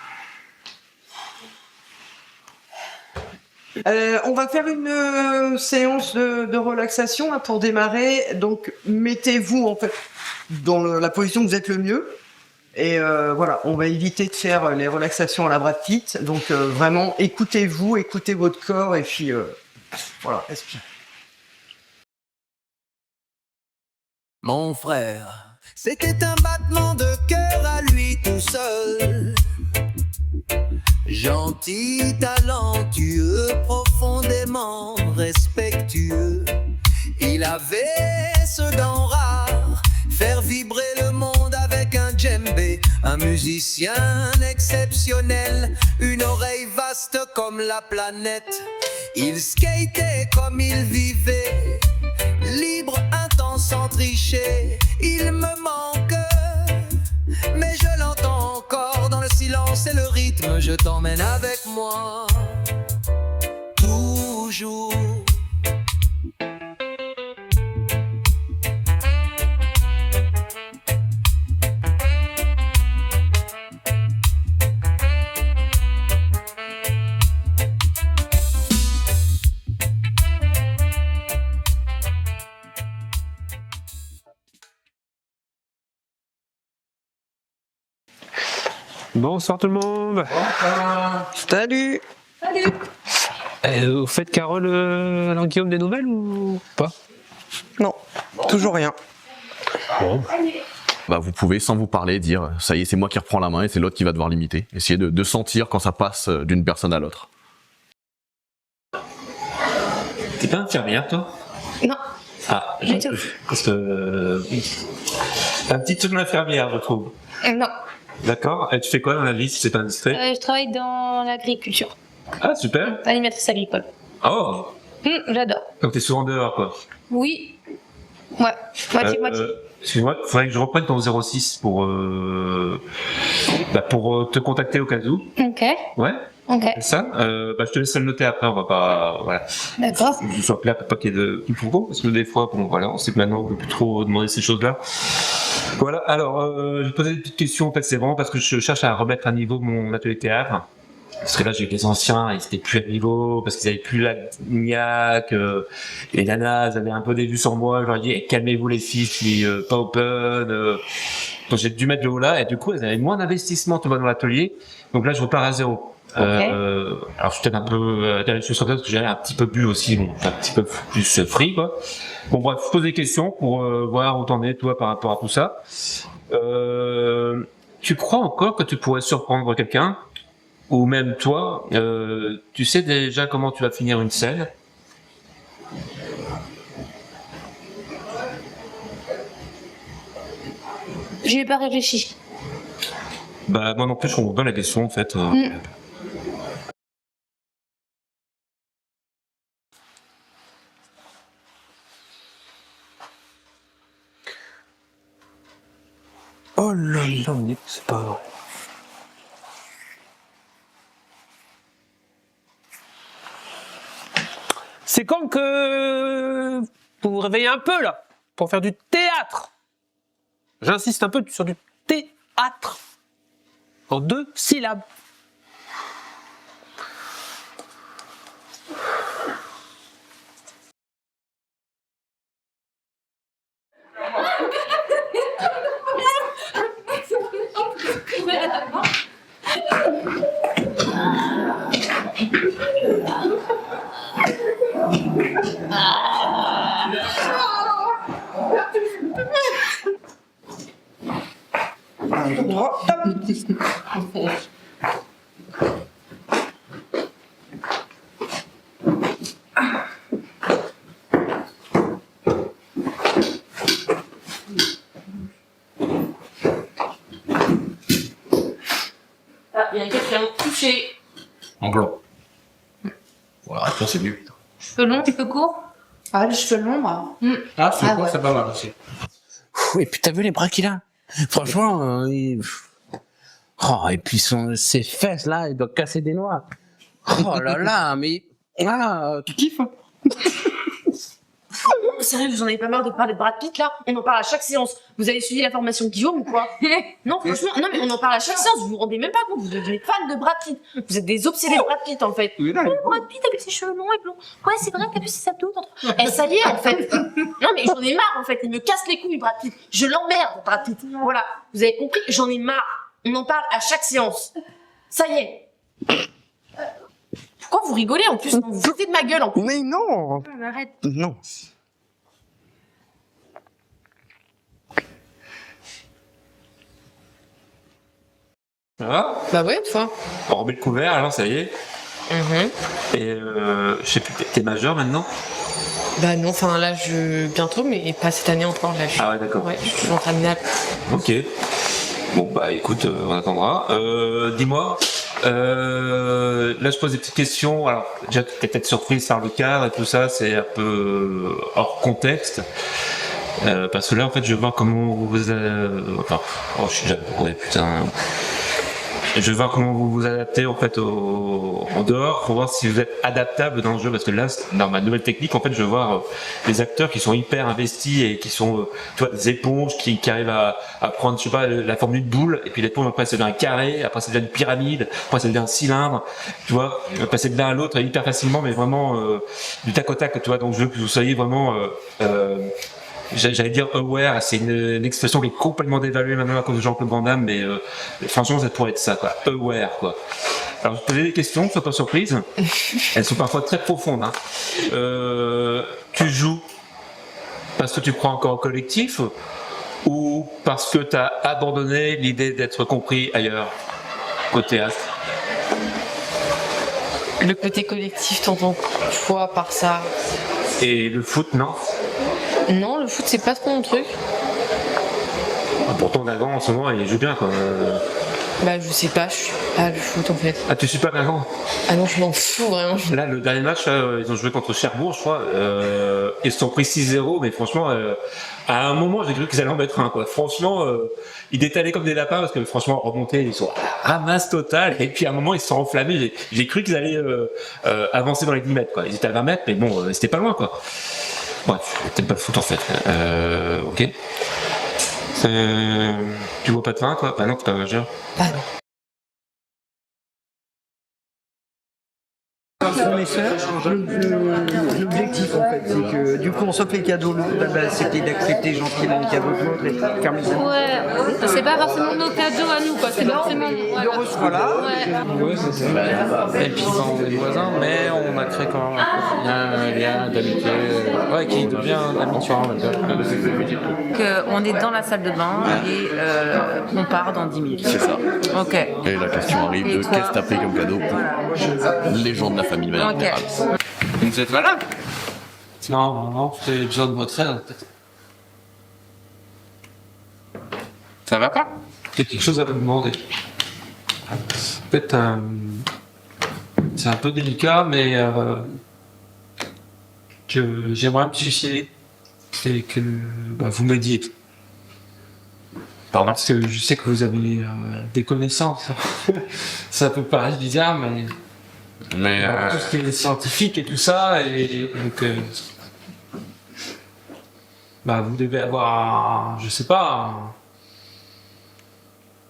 On va faire une séance de relaxation là, pour démarrer. Donc, mettez-vous en fait dans la position où vous êtes le mieux. Et voilà, on va éviter de faire les relaxations à la Brad Pitt. Donc, vraiment, écoutez-vous, écoutez votre corps et puis voilà, respirez.
Mon frère, c'était un battement de cœur à lui tout seul. Gentil, talentueux, profondément respectueux. Il avait ce don rare, faire vibrer le monde avec un djembé. Un musicien exceptionnel, une oreille vaste comme la planète. Il skatait comme il vivait, libre, intense, sans tricher. Il me manque, mais je l'entends encore dans le silence et le rythme. je t'emmène avec moi. Toujours.
Bonsoir tout le monde.
Salut.
Vous faites Carole, alors Guillaume, des nouvelles ou pas?
Non, toujours rien.
Bon. Bah, vous pouvez, sans vous parler, dire « ça y est, c'est moi qui reprends la main et c'est l'autre qui va devoir l'imiter ». Essayez de sentir quand ça passe d'une personne à l'autre.
T'es pas infirmière, toi?
Non.
Ah,
Du tout.
parce que... oui. Un petit truc d'infirmière, je trouve.
Non.
D'accord. Et tu fais quoi dans la vie, si c'est pas indiscret?
Je travaille dans l'agriculture.
Ah, super.
Animatrice agricole.
Oh.
J'adore.
Donc t'es souvent dehors, quoi.
Oui. Ouais. Moitié.
Excuse-moi, il faudrait que je reprenne ton 06 pour te contacter au cas où.
Ok.
Ouais.
Ok.
C'est ça. Je te laisse le noter après, on va pas... Voilà.
D'accord.
Je sois clair pour pas qu'il y ait de quiproquo, parce que des fois, bon, voilà, on sait que maintenant on peut plus trop demander ces choses-là. Voilà, alors, je vais poser des petites questions, en fait, c'est vraiment parce que je cherche à remettre à niveau mon atelier théâtre. Parce que là, j'ai eu les anciens, ils étaient plus à niveau, parce qu'ils avaient plus la niaque, les nanas, elles avaient un peu des vues sur moi, je leur ai dit, hey, calmez-vous les filles, je suis pas open, donc j'ai dû mettre le haut là, et du coup, elles avaient moins d'investissement, tout va dans l'atelier, donc là, je repars à zéro. Alors, je suis peut-être un peu, je suis parce que j'ai un petit peu bu aussi, bon, un petit peu plus free, quoi. Bon, bref, je pose des questions pour voir où t'en es, toi, par rapport à tout ça. Tu crois encore que tu pourrais surprendre quelqu'un? Ou même toi, tu sais déjà comment tu vas finir une scène?
J'y ai pas réfléchi.
Bah moi non plus, je comprends pas la question en fait. Oh là là, c'est pas vrai. C'est comme que vous vous réveillez un peu là, pour faire du théâtre. J'insiste un peu sur du théâtre. En 2 syllabes.
Ah, il y a quelqu'un touché.
En blanc. Voilà, toi c'est mieux.
Cheveux longs, cheveux courts?
Ah, les cheveux longs, moi.
Ah, c'est quoi,
ouais.
c'est pas mal aussi.
Et puis t'as vu les bras qu'il a? Franchement, oh, et puis ses fesses là, il doit casser des noix. Oh là là, mais tu kiffes?
Sérieux, vous en avez pas marre de parler de Brad Pitt là? On en parle à chaque séance. Vous avez suivi la formation Guillaume ou quoi? Non, franchement, non mais on en parle à chaque séance. Vous vous rendez même pas compte. Vous devenez fan de Brad Pitt. Vous êtes des obsédés de Brad Pitt en fait.
Oui,
Brad Pitt avec ses cheveux longs et blonds. Ouais, c'est vrai qu'elle a ses abdos. Eh, ça y est en fait. Non mais j'en ai marre en fait. Il me casse les couilles Brad Pitt. Je l'emmerde Brad Pitt. Voilà. Vous avez compris? J'en ai marre. On en parle à chaque séance. Ça y est. Pourquoi vous rigolez en plus? Non, vous foutez de ma gueule en plus.
Mais non.
Arrête.
Non.
Ça va?
Bah ouais, toi.
On remet le couvert, alors ça y est. Et je sais plus, t'es majeur maintenant?
Bah non, enfin là, bientôt, mais pas cette année encore. Là,
Ah ouais, d'accord.
Ouais, je suis en terminale.
Ok. Bon bah écoute, on attendra. Dis-moi, là je pose des petites questions. Alors déjà t'es peut-être surprise par le cadre et tout ça, c'est un peu hors contexte. Parce que là en fait je vois comment vous... Enfin, oh je suis déjà... Ouais putain...
je vais voir comment vous vous adaptez en fait en dehors pour voir si vous êtes adaptable dans le jeu, parce que là, dans ma nouvelle technique, en fait, je veux voir des acteurs qui sont hyper investis et qui sont, tu vois, des éponges qui arrivent à prendre, je sais pas, la forme d'une boule, et puis l'éponge après ça devient un carré, après ça devient une pyramide, après ça devient un cylindre, tu vois, passer de l'un à l'autre hyper facilement, mais vraiment du tac au tac, tu vois. Donc je veux que vous soyez vraiment j'allais dire aware, c'est une expression qui est complètement dévaluée maintenant à cause de Jean-Claude Van Damme, mais franchement ça pourrait être ça, quoi. Aware, quoi. Alors je vais te poser des questions, sois pas surprise. Elles sont parfois très profondes, hein. Tu joues parce que tu crois encore au collectif ou parce que tu as abandonné l'idée d'être compris ailleurs qu'au théâtre?
Le côté collectif, t'entends quoi par ça?
Et le foot, non?
Non, le foot, c'est pas trop mon truc.
Pourtant, Nagan, en ce moment, il joue bien, quoi.
Bah, je sais pas, je suis pas le foot, en fait.
Ah, tu suis pas Nagan?
Ah non, je m'en fous, vraiment.
Là, le dernier match, ils ont joué contre Cherbourg, je crois. Ils se sont pris 6-0, mais franchement, à un moment, j'ai cru qu'ils allaient en mettre un, quoi. Franchement, ils détalaient comme des lapins, parce que franchement, remontés, ils sont à ramasse totale. Et puis, à un moment, ils se sont enflammés. J'ai cru qu'ils allaient avancer dans les 10 mètres, quoi. Ils étaient à 20 mètres, mais bon, c'était pas loin, quoi. Bref, t'aimes pas le foot en fait. Ok. Tu vois pas de fin, toi? Bah non, t'es pas majeur.
Ah non.
L'objectif en fait, c'est que du coup on s'offre les cadeaux. C'était d'accepter gentiment les cadeaux de l'autre et fermer ça.
Ouais, c'est pas forcément nos cadeaux à nous, quoi. C'est pas forcément.
Il le reçoit là.
Ouais, c'est ça. Et puis on est voisins, mais on a créé quand même un lien d'amitié. Ouais, qui devient d'amitié, on va dire.
On est dans la salle de bain et on part dans 10 minutes.
C'est ça.
Ok.
Et la question arrive de qu'est-ce que t'as pris comme cadeau? Les gens de la famille de manière générale.
Vous êtes malade? Non, j'ai besoin de votre aide, peut-être. Ça va pas? J'ai quelque chose à vous demander. En fait, c'est un peu délicat, mais que j'aimerais me suicider. C'est que vous m'aidiez. Pardon? Parce que je sais que vous avez des connaissances. Ça peut paraître bizarre, mais tout ce qui est scientifique et tout ça, et donc vous devez avoir je sais pas,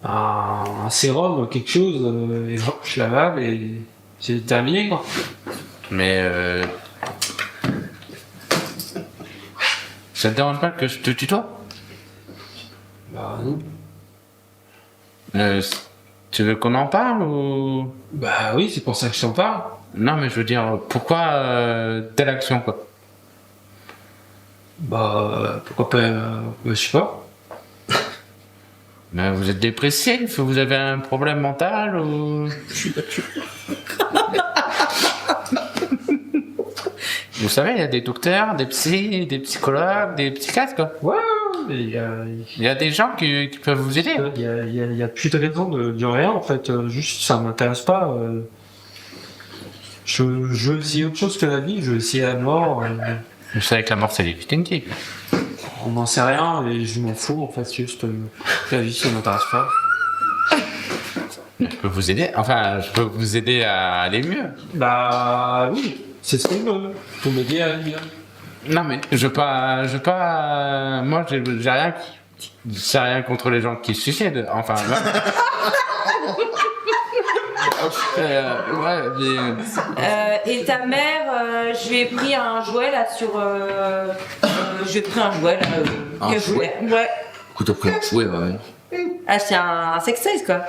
un sérum ou quelque chose, et je l'avale et j'ai terminé, quoi.
Mais ça te dérange pas que je te tutoie?
Bah non.
Tu veux qu'on en parle ou?
Bah oui, c'est pour ça que je t'en parle.
Non, mais je veux dire, pourquoi telle action, quoi?
Bah pourquoi pas, je sais pas.
Mais vous êtes dépressif? Vous avez un problème mental ou?
Je suis battu.
Vous savez, il y a des docteurs, des psys, des psychologues, des psychiatres, quoi.
Ouais, mais
il y a des gens qui peuvent vous aider.
Il y a plus de raison de dire rien, en fait. Juste, ça m'intéresse pas. Je veux essayer autre chose que la vie. Je veux essayer la mort.
Vous savez que la mort, c'est définitif.
On n'en sait rien et je m'en fous, en fait. Juste, la vie, ça m'intéresse pas.
Je peux vous aider. Enfin, je peux vous aider à aller mieux.
Bah oui, c'est ce qu'on veut. Faut m'aider à aller mieux.
Non, mais je veux pas. Moi, j'ai rien. C'est rien contre les gens qui se suicident. Enfin. Ouais, mais...
Et ta mère, je lui ai pris un jouet là sur. Je lui ai pris un jouet là.
Un jouet?
Ouais.
Écoute, t'as pris un jouet, ouais.
Ah, c'est un sextoys, quoi.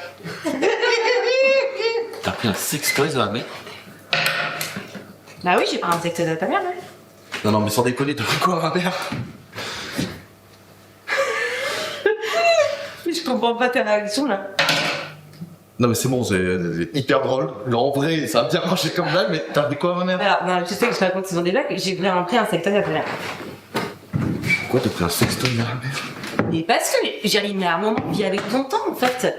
T'as pris un sextoys à la mère?
Bah oui, j'ai pris un sextoys à ta mère, ouais.
Non, mais sans déconner, t'as pris quoi à la mère?
Je comprends pas ta réaction là.
Non, mais c'est bon, c'est hyper drôle. En vrai, ça a bien marché comme blague, mais t'as pris quoi à ma mère?
Alors, non, je sais que je raconte ce sont des blagues, j'ai vraiment pris un sextoys à ta mère.
Pourquoi t'as pris un sextoys à la mère?
Mais parce que, j'ai mais à un moment, vis avec ton temps, en fait.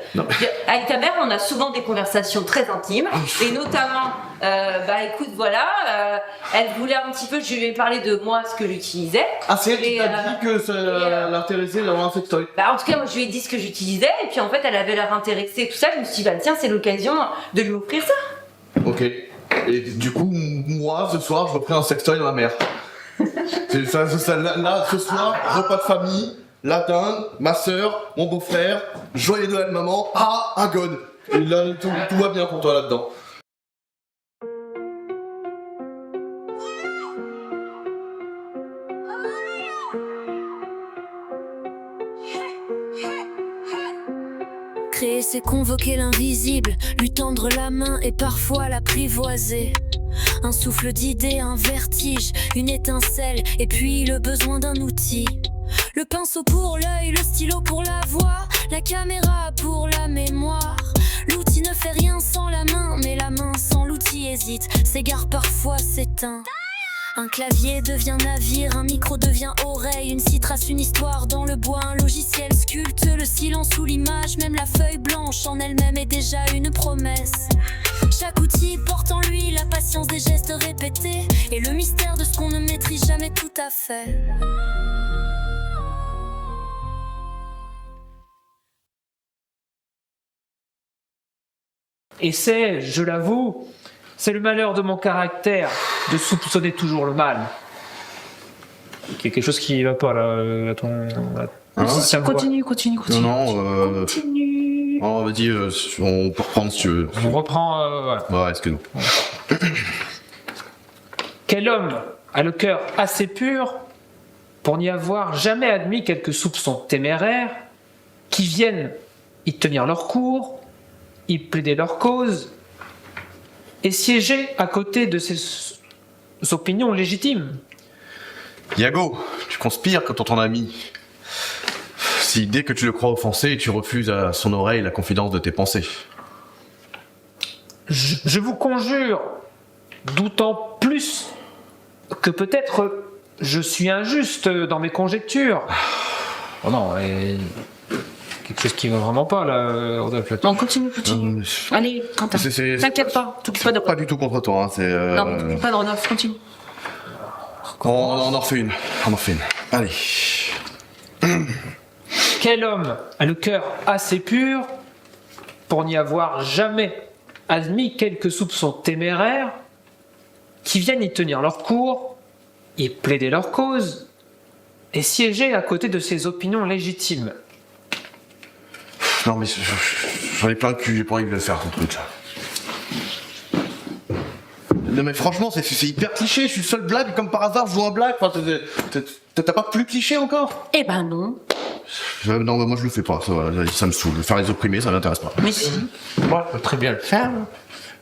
Avec ta mère, on a souvent des conversations très intimes, et notamment, écoute, voilà, elle voulait un petit peu, je lui ai parlé de moi, ce que j'utilisais.
Ah, c'est elle qui t'a dit que ça l'intéressait d'avoir un sextoy.
En tout cas, moi, je lui ai dit ce que j'utilisais, et puis en fait, elle avait l'air intéressée et tout ça. Je me suis dit, tiens, c'est l'occasion de lui offrir ça.
Ok. Et du coup, moi, ce soir, je reprends un sextoy de ma mère. Là, ce soir, repas de famille, la dinde, ma sœur, mon beau-frère, joyeux Noël maman, un god. Et là, tout va bien pour toi là-dedans.
Créer, c'est convoquer l'invisible, lui tendre la main et parfois l'apprivoiser. Un souffle d'idées, un vertige, une étincelle, et puis le besoin d'un outil. Le pinceau pour l'œil, le stylo pour la voix, la caméra pour la mémoire. L'outil ne fait rien sans la main, mais la main sans l'outil hésite, s'égare parfois, s'éteint. Un clavier devient navire, un micro devient oreille, une scie trace une histoire dans le bois, un logiciel sculpte le silence ou l'image, même la feuille blanche en elle-même est déjà une promesse. Chaque outil porte en lui la patience des gestes répétés et le mystère de ce qu'on ne maîtrise jamais tout à fait.
Et c'est, je l'avoue, c'est le malheur de mon caractère de soupçonner toujours le mal. Il y a quelque chose qui va pas là, à ton...
Continue.
Non,
Continue.
Oh, vas-y, on peut reprendre si tu veux.
On reprend...
Ouais, excuse-nous.
Quel homme a le cœur assez pur pour n'y avoir jamais admis quelques soupçons téméraires qui viennent y tenir leur cours, y plaider leur cause et siéger à côté de ses opinions légitimes.
Yago, tu conspires contre ton ami. Si dès que tu le crois offensé, tu refuses à son oreille la confidence de tes pensées.
Je vous conjure, d'autant plus que peut-être je suis injuste dans mes conjectures. Oh non, quelque chose qui va vraiment pas là, Rodolphe.
Non, continue. Allez, Quentin, t'inquiète pas, t'occupe pas de...
Pas du tout contre toi, hein, c'est...
Non, t'occupe pas de Rodolphe, continue.
On en refait une. Allez.
Quel homme a le cœur assez pur pour n'y avoir jamais admis quelques soupçons téméraires qui viennent y tenir leur cours, y plaider leur cause et siéger à côté de ses opinions légitimes.
Non mais j'en ai plein le cul, j'ai pas envie de le faire ton truc là. Non mais franchement c'est hyper cliché, je suis le seul blague, comme par hasard je joue un blague, enfin, t'as pas plus cliché encore?
Eh ben non.
Non mais moi je le fais pas, ça me saoule, faire les opprimés ça m'intéresse pas.
Mais si.
Moi je peux très bien le faire.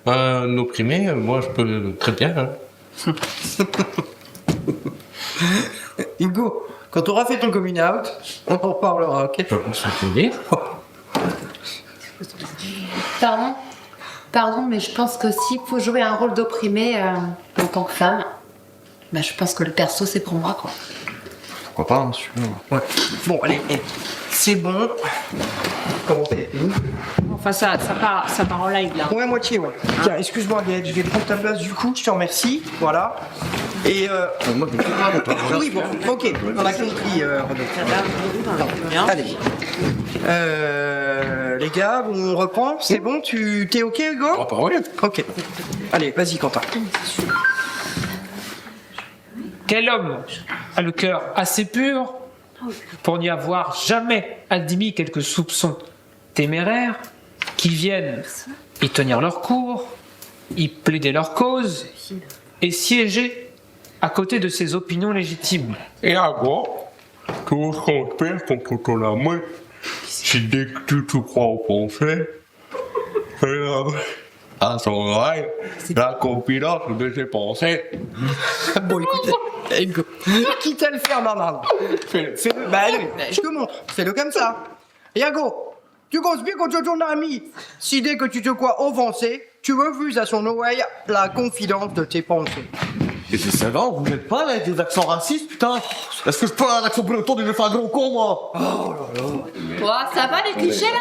Opprimé, moi je peux très bien.
Hugo, quand tu auras fait ton coming out, on en reparlera, ok?
Ça peut dire.
Pardon, mais je pense que s'il faut jouer un rôle d'opprimé en tant que femme, je pense que le perso c'est pour moi, quoi.
Pourquoi pas, hein, sûr.
Ouais. Bon, allez, c'est bon. Comment t'es?
Enfin, ça part en live là.
Ouais, moitié, ouais. Tiens, excuse-moi, Gaëlle, je vais prendre ta place du coup, je te remercie. Voilà. Et
moi, je me
oui, bon, ok, on a compris, Rodolphe. Allez. Les gars, on reprend, c'est bon, t'es ok, Hugo?
Ah, bah oui.
Ok. Allez, vas-y, Quentin.
Quel homme a le cœur assez pur pour n'y avoir jamais admis quelques soupçons téméraires qui viennent y tenir leur cours, y plaider leur cause et siéger à côté de ses opinions légitimes.
Et à quoi? Tout ce qu'on fait contre ton ami, c'est dès que tu te crois au pensée, à son oreille, la confidence de ses pensées.
Bon, écoute, Hugo, quitte à le faire, maman. Fais-le, allez, je te montre, fais-le comme ça. Yago, tu conspires contre ton ami. Si dès que tu te crois offensé, tu refuses à son oreille la confidence de tes pensées.
Et c'est ça, non, vous n'êtes pas avec des accents racistes, putain. Est-ce que je peux avoir un accent breton et je vais faire un gros con, moi?
Oh, ça va les clichés là?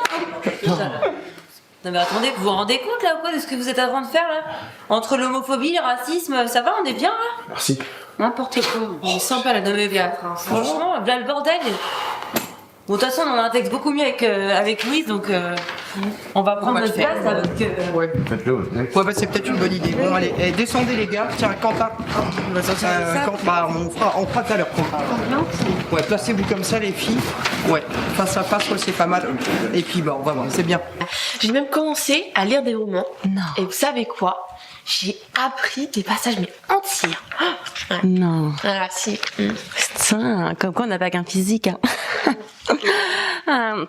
Non mais attendez, vous vous rendez compte là ou quoi de ce que vous êtes en train de faire là? Entre l'homophobie, le racisme, ça va, on est bien là?
Merci.
N'importe quoi. On est sympa la nommée bien. Franchement, là le bordel. Bon, de toute façon, on a un texte beaucoup mieux avec Louise, donc on va prendre notre place avec.
Ouais, bah c'est peut-être une bonne idée. Bon, allez, descendez les gars. Tiens, Quentin. On fera tout à l'heure. Ouais, placez-vous comme ça, les filles. Ouais, face à face, c'est pas mal. Et puis, bah, on va voir, c'est bien.
J'ai même commencé à lire des romans. Non. Et vous savez quoi? J'ai appris des passages mais entiers. Ouais.
Non.
Voilà, si.
Putain, comme quoi on n'a pas qu'un physique. Hein.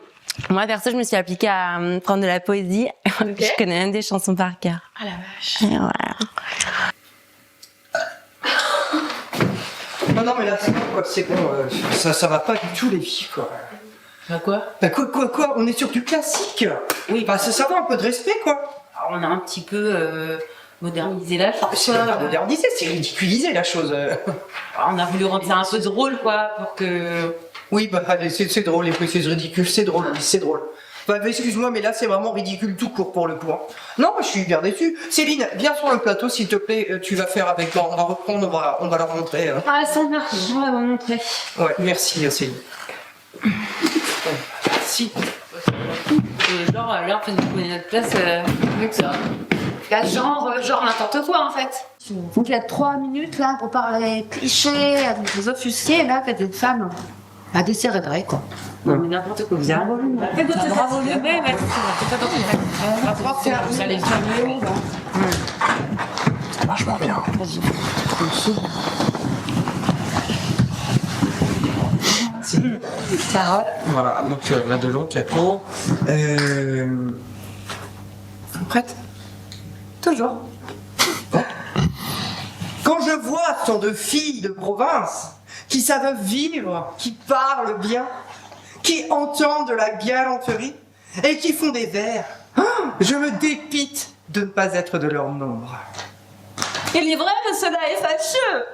Moi, perso, je me suis appliquée à prendre de la poésie. Okay. Je connais même des chansons par cœur.
Ah la vache.
Et voilà.
Non, mais là, c'est bon, quoi. C'est bon. Ça va pas du tout, les filles, quoi.
Quoi?
Bah, quoi? On est sur du classique.
Oui.
Bah, ça va, un peu de respect, quoi.
Alors, on a un petit peu modernisé la chose.
C'est pas modernisé, c'est ridiculisé, la chose.
On a voulu rendre ça un peu drôle, quoi, pour que...
Oui, bah, allez, c'est drôle, les précises ridicules, c'est drôle. Bah, excuse-moi, mais là, c'est vraiment ridicule tout court pour le coup. Non, je suis bien déçu. Céline, viens sur le plateau, s'il te plaît, tu vas faire avec moi. On va reprendre, on va leur montrer.
Ah, ça marche, on va vous montrer.
Ouais, merci, Céline. Merci.
Genre, là, en fait, vous prenez notre place mieux que ça. Là, genre n'importe quoi, en fait.
Donc il y a 3 minutes là pour parler clichés, vous offusquer, là faites une femme à décérébrer quoi.
Non mais n'importe quoi, vous avez un volume. Faites votre volume, mais faites attention. Vous allez faire mieux.
C'est vachement bien.
Vas-y.
Carole.
Voilà, donc là de l'autre, la peau.
Prête?
Toujours.
Quand je vois tant de filles de province qui savent vivre, qui parlent bien, qui entendent de la galanterie et qui font des vers, je me dépite de ne pas être de leur nombre.
Il est vrai que cela est fâcheux,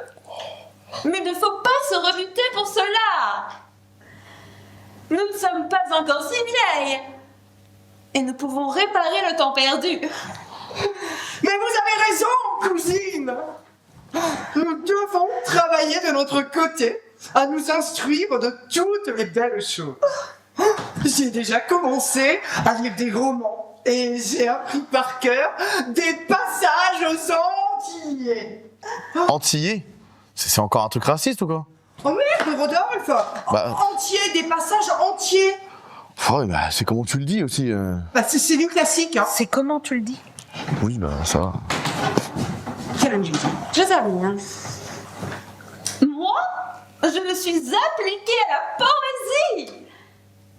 mais il ne faut pas se rebuter pour cela. Nous ne sommes pas encore si vieilles et nous pouvons réparer le temps perdu.
Mais vous avez raison, cousine. Nous devons travailler de notre côté à nous instruire de toutes les belles choses. J'ai déjà commencé à lire des romans et j'ai appris par cœur des passages aux Antillais.
Antillais? C'est encore un truc raciste ou quoi?
Oh merde, Rodolphe. Entier, des passages entiers.
Ouais, bah c'est comment tu le dis aussi.
Bah c'est du classique, hein.
C'est comment tu le dis?
Oui, bah ça va.
Je savais, hein.
Moi, je me suis appliquée à la poésie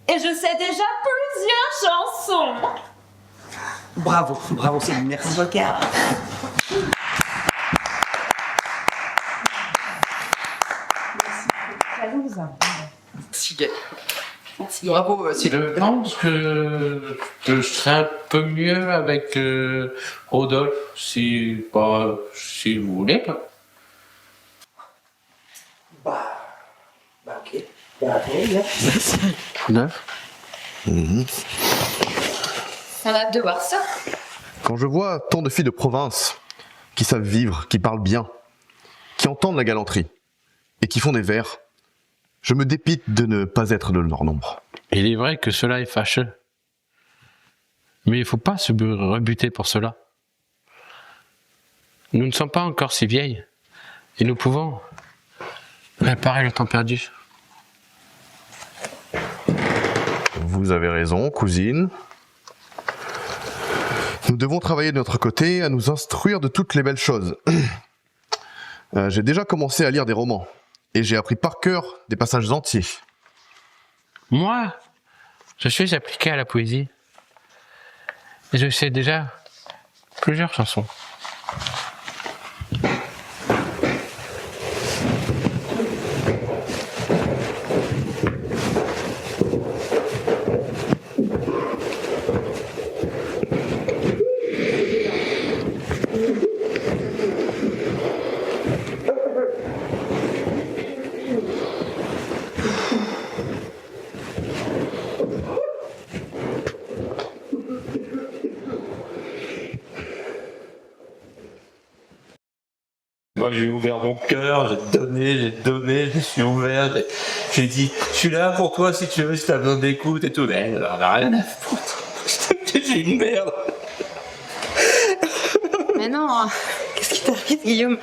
et je sais déjà plusieurs chansons.
Bravo, Céline, merci. Merci. Bravo, Céline.
Je pense que je serais un peu mieux avec Rodolphe, si vous voulez.
Ok.
Neuf.
On a hâte de voir ça.
Quand je vois tant de filles de province qui savent vivre, qui parlent bien, qui entendent la galanterie et qui font des vers, je me dépite de ne pas être de leur nombre.
Il est vrai que cela est fâcheux. Mais il ne faut pas se rebuter pour cela. Nous ne sommes pas encore si vieilles et nous pouvons réparer le temps perdu.
Vous avez raison, cousine. Nous devons travailler de notre côté à nous instruire de toutes les belles choses. J'ai déjà commencé à lire des romans et j'ai appris par cœur des passages entiers.
Moi, je suis appliqué à la poésie et je sais déjà plusieurs chansons.
Moi, j'ai ouvert mon cœur, j'ai je suis ouvert, j'ai dit, je suis là pour toi si tu veux, si t'as besoin d'écoute et tout. Mais elle en a rien à foutre. J'ai une merde.
Mais non, qu'est-ce qui t'arrive, Guillaume?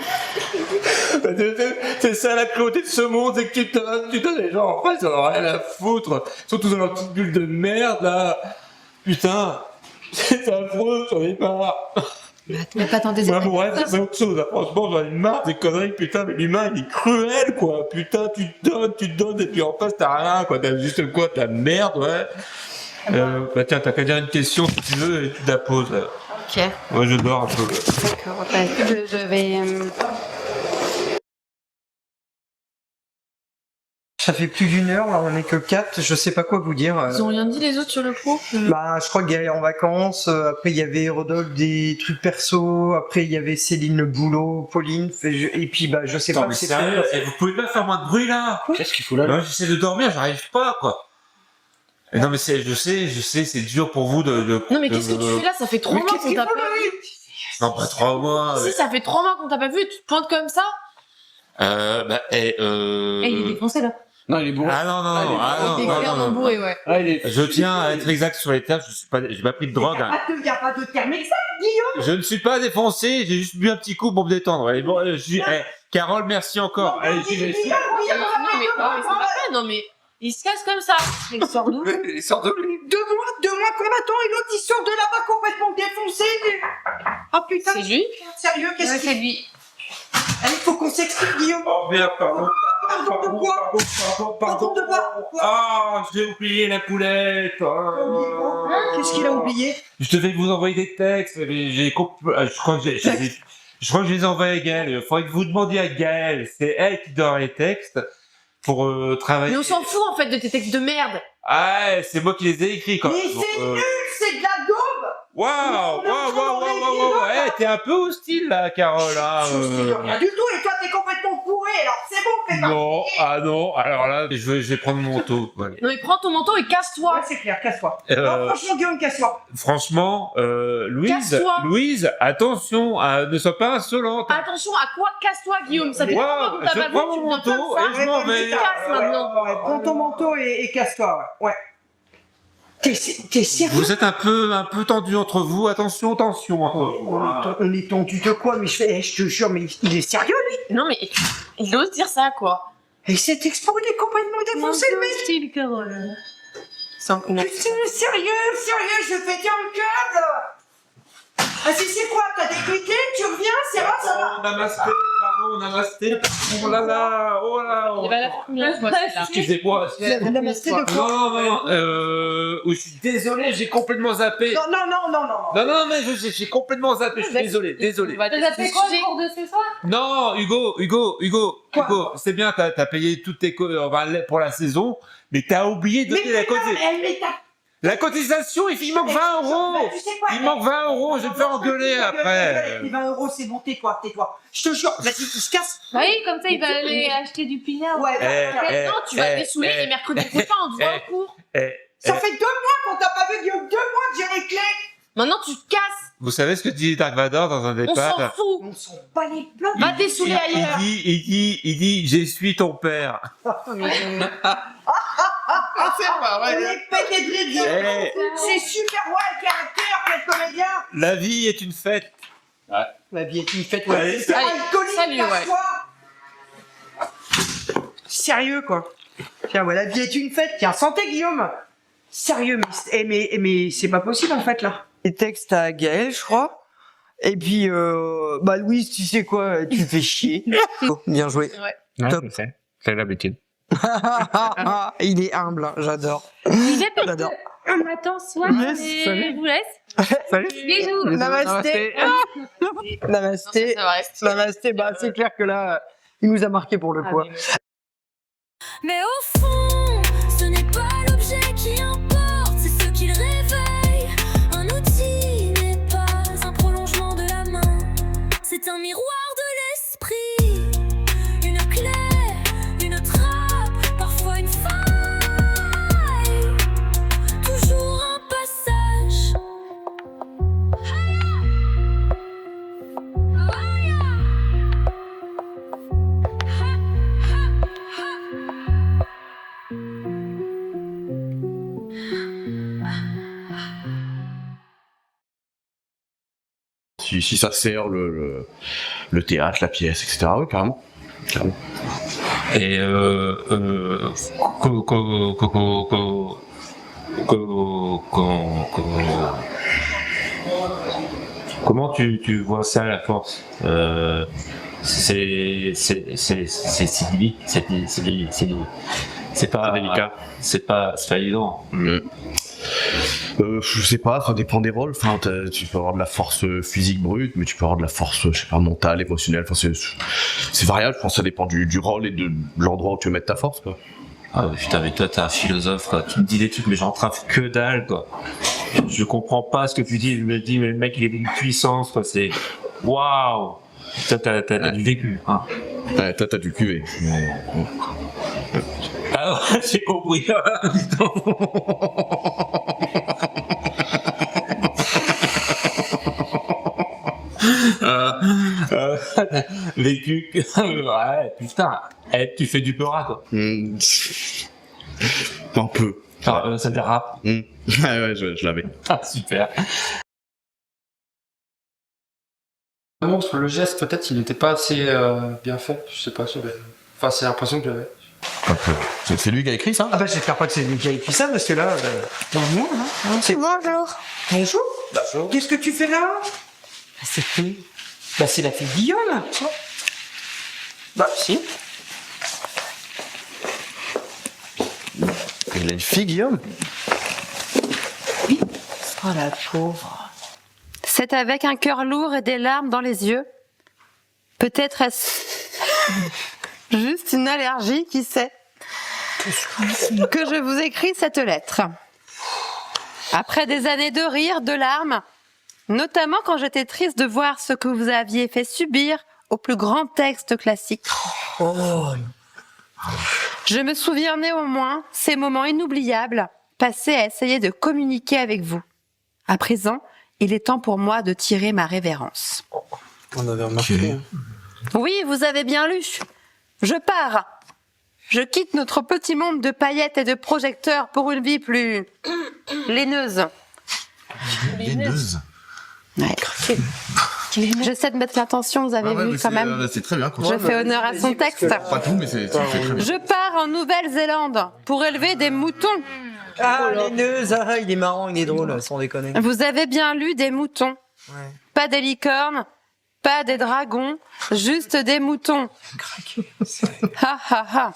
C'est ça la cruauté de ce monde, c'est que tu donnes les gens en face, ils en ont rien à foutre. Surtout dans leur petite bulle de merde, là. Putain, c'est affreux, j'en ai marre.
Mais pas tant
Moi, mon rêve, c'est autre chose. Franchement, j'en ai marre des conneries, putain, mais l'humain, il est cruel, quoi. Putain, tu te donnes, et puis en face, t'as rien, quoi. T'as juste quoi, ta merde, ouais. Bah tiens, t'as qu'à dire une question si tu veux, et tu la poses, là.
Ok.
Moi, je dors un peu.
D'accord, bah, écoute, je vais...
Ça fait plus d'une heure, là on est que 4, je sais pas quoi vous dire.
Ils ont rien dit les autres sur le pro?
Bah je crois qu'il est en vacances, après il y avait Rodolphe des trucs perso, après il y avait Céline le boulot, Pauline, et puis bah je sais
Attends,
pas.
mais sérieux, vous pouvez pas faire moins de bruit là?
Qu'est-ce qu'il fout là?
Moi, j'essaie de dormir, j'arrive pas, quoi. Et non mais je sais, c'est dur pour vous de
Non mais qu'est-ce que tu fais là? Ça fait 3 mois qu'on t'a pas vu.
Non, pas 3 mois.
Si, ça fait 3 mois qu'on t'a pas vu et tu te pointes comme ça?
Et il est défoncé là.
Non, il est bourré.
Ah non,
Il est clairement bourré, ouais.
Ah, il est...
Je tiens à être exact sur les termes, j'ai pas pris de drogue. Hein.
Il y a pas de terme exact, Guillaume.
Je ne suis pas défoncé, j'ai juste bu un petit coup pour me détendre. Allez, bon, Carole, merci encore. Allez, j'y vais.
Non mais il se casse comme ça. Il sort d'où?
Il sort de lui.
2 mois combattant et l'autre il sort de là-bas complètement défoncé. Oh putain.
C'est lui?
Sérieux, qu'est-ce que
c'est lui.
Allez, faut qu'on s'explique, Guillaume.
Oh merde, pardon.
Pardon de quoi? Pardon de quoi?
Ah, j'ai oublié la poulette.
Qu'est-ce qu'il a oublié?
Je devais vous envoyer des textes, mais je crois que je les envoie à Gaëlle. Il faudrait que vous demandiez à Gaëlle. C'est elle qui donne les textes pour travailler.
Mais on s'en fout en fait de tes textes de merde.
Ah, c'est moi qui les ai écrits, quoi.
Mais c'est nul, c'est de la daube.
Waouh, hey, t'es un peu hostile là, Carole. Hein,
Rien du tout, et toi t'es complètement bourré, alors c'est bon, fais pas.
Non, non, alors là, je vais prendre mon manteau. Voilà.
Non mais prends ton manteau et casse-toi.
Ouais, c'est clair, casse-toi. Non, franchement, Guillaume, casse-toi.
Franchement,
Casse-toi.
Louise, attention, ne sois pas insolente.
Attention à quoi? Casse-toi, Guillaume. Ça fait
Ouais,
3 mois qu'on t'a
je
pas vu.
prends
Tu
mon
viens
manteau
comme ça.
et je m'en vais.
Tu casses maintenant.
Ouais, prends ton manteau et casse-toi, ouais. T'es sérieux?
Vous êtes un peu tendu entre vous. Attention.
On est tendu de quoi? Mais je te jure, mais il est sérieux, lui?
Non mais il ose dire ça quoi.
Et cet expo, il est complètement défoncé, le mec.
Style Carole. C'est un con.
Putain, sérieux, je vais péter un câble. Ah, c'est quoi? T'as décliqué? Tu reviens? C'est vrai, ça va?
Namasté. Oh là.
Il va la faire combien de fois celle-là?
Excusez-moi.
Namasté de quoi?
Non. Oui, je suis désolé, j'ai complètement zappé.
Non.
Mais j'ai complètement zappé. Je suis désolé.
T'as zappé quoi le cours de ce soir?
Non, Hugo, c'est bien, t'as payé toutes tes pour la saison, mais t'as oublié de donner la cotisation. La cotisation, il manque 20 €.
Tu sais quoi?
Il manque 20 €, je vais me faire engueuler après.
Les 20 €, c'est bon, tais-toi. Je te jure, vas-y, il se casse.
Oui, comme ça, il va aller acheter du pinard.
Ouais,
Non, tu vas dessouler les mercredis prochains en faisant un cours.
Ça fait 2 mois qu'on t'a pas vu, Guillaume, 2 mois que j'ai les clés.
Maintenant, tu te casses.
Vous savez ce que dit Dark Vador dans un
On
départ?
s'en fout.
On s'en bat les plans.
Va dessouler ailleurs.
Il dit, je suis ton père.
C'est pas vrai. On est pété de rire. C'est super, ouais, le caractère, quel comédien.
La vie est une fête.
Ouais. La vie est une fête, ouais.
Allez,
C'est alcoolique,
salut,
casse-toi. Sérieux, quoi. Tiens, ouais, la vie est une fête. Tiens, santé, Guillaume. Sérieux, mais c'est pas possible, en fait, là. Les textes à Gaël, je crois. Et puis, bah, Louise, tu sais quoi, tu fais chier. Bien joué.
Ouais.
Top.
C'est l'habitude.
Il est humble, hein, j'adore.
J'adore. On m'attend soir
Yes,
et
salut.
je vous laisse.
Salut.
Bisous.
Namasté. Namasté.
Ça va rester.
Namasté. Bah, c'est clair que là, il nous a marqué pour le coup.
Mais au fond, ce n'est pas l'objet qui importe, c'est ce qu'il réveille. Un outil n'est pas un prolongement de la main, c'est un miroir de l'esprit. Une clé, une trappe, parfois une faille. Toujours un passage.
si ça sert le théâtre, la pièce, etc. Oui, carrément.
Et comment tu vois ça, la force? C'est pas délicat, c'est pas évident.
Je sais pas, ça dépend des rôles. Enfin, tu peux avoir de la force physique brute, mais tu peux avoir de la force, je sais pas, mentale, émotionnelle. Enfin, c'est variable. Je pense que ça dépend du rôle et de l'endroit où tu veux mettre ta force, quoi.
Ah putain, mais toi t'es un philosophe, quoi. Tu me dis des trucs mais j'en trave que dalle, quoi. Je comprends pas ce que tu dis. Je me dis mais le mec il est d'une puissance, quoi. C'est waouh. Toi t'as du vécu, hein.
Ouais, toi t'as du QV. Mais...
Ah ouais, j'ai compris. Vécu. Ouais, putain. Tu fais du peurat, quoi.
Un peu.
Ah, ça dérape.
Ouais, je l'avais.
Ah, super.
Sur le geste, peut-être, il n'était pas assez bien fait. Je sais pas. Enfin, c'est l'impression que j'avais.
Un peu. C'est lui qui a écrit ça?
Ah bah j'espère pas que c'est lui qui a écrit ça, parce que là...
Bonjour.
Bonjour. Bonjour. Qu'est-ce que tu fais là? C'est qui? Bah c'est la fille Guillaume. Bah si.
Il a une fille, Guillaume?
Oui.
Oh la pauvre.
C'est avec un cœur lourd et des larmes dans les yeux. Peut-être est-ce juste une allergie, qui sait, que je vous écris cette lettre. Après des années de rire, de larmes, notamment quand j'étais triste de voir ce que vous aviez fait subir au plus grand texte classique. Je me souviens néanmoins ces moments inoubliables passés à essayer de communiquer avec vous. À présent, il est temps pour moi de tirer ma révérence.
On avait remarqué.
Oui, vous avez bien lu. Je pars. Je quitte notre petit monde de paillettes et de projecteurs pour une vie plus laineuse.
Laineuse.
Ouais. J'essaie de mettre l'attention, vous avez vu quand même.
C'est très bien.
Je fais honneur à son texte.
Pas tout, mais c'est très bien.
Je pars en Nouvelle-Zélande pour élever des moutons.
Ah, laineuse, il est marrant, il est drôle, sans déconner.
Vous avez bien lu des moutons.
Ouais.
Pas des licornes, pas des dragons, juste des moutons. Ha ha ha.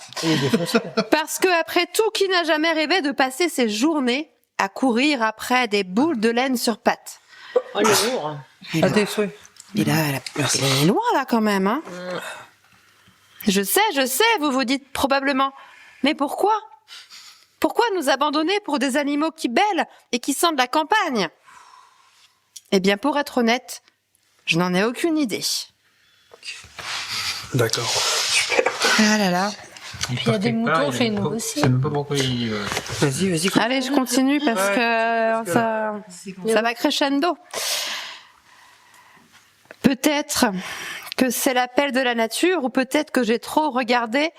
Parce que après tout, qui n'a jamais rêvé de passer ses journées à courir après des boules de laine sur pattes?
Oh, il est lourd.
À tes souhaits.
Il est loin là quand même, hein. Je sais, vous vous dites probablement. Mais pourquoi? Pourquoi nous abandonner pour des animaux qui bêlent et qui sentent la campagne? Eh bien, pour être honnête, je n'en ai aucune idée.
D'accord. Super.
Ah là là.
Et puis il y a des moutons chez nous aussi.
Je sais même pas pourquoi il...
Vas-y.
Allez, je continue parce que ça va crescendo. Peut-être que c'est l'appel de la nature ou peut-être que j'ai trop regardé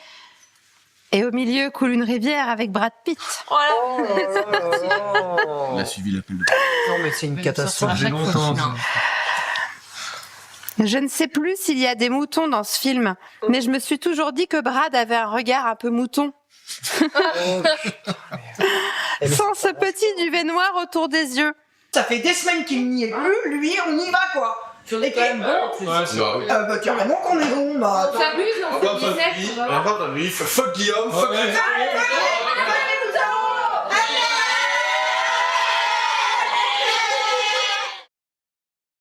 et au milieu coule une rivière avec Brad Pitt.
Il a suivi l'appel de...
Non mais c'est une catastrophe.
J'ai longtemps.
Je ne sais plus s'il y a des moutons dans ce film, mais je me suis toujours dit que Brad avait un regard un peu mouton. Sans ce petit duvet noir autour des yeux.
Ça fait des semaines qu'il n'y est plus, lui, on y va quoi.
On est quand même bon en plus.
Bah carrément qu'on est bon, bah.
On s'amuse, on fait du sexe.
Fuck Guillaume, fuck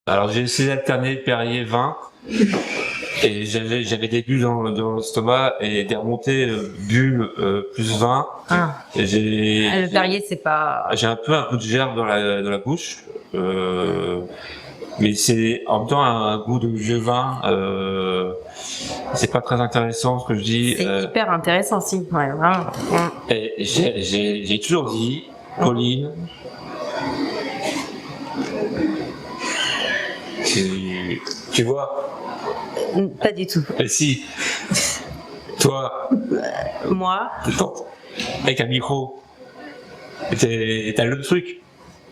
Alors j'ai essayé d'alterner Perrier 20 et j'avais des bulles dans l'estomac et des remontées bulles plus 20.
Ah.
Et
Le Perrier, c'est pas...
j'ai un peu un coup de gerbe dans la bouche. Mais c'est en même temps un goût de vieux vin. C'est pas très intéressant ce que je dis.
C'est hyper intéressant, si. Ouais, vraiment.
Et j'ai toujours dit, Pauline, tu vois.
Pas du tout.
Et si, toi,
moi,
avec un micro, t'as le truc,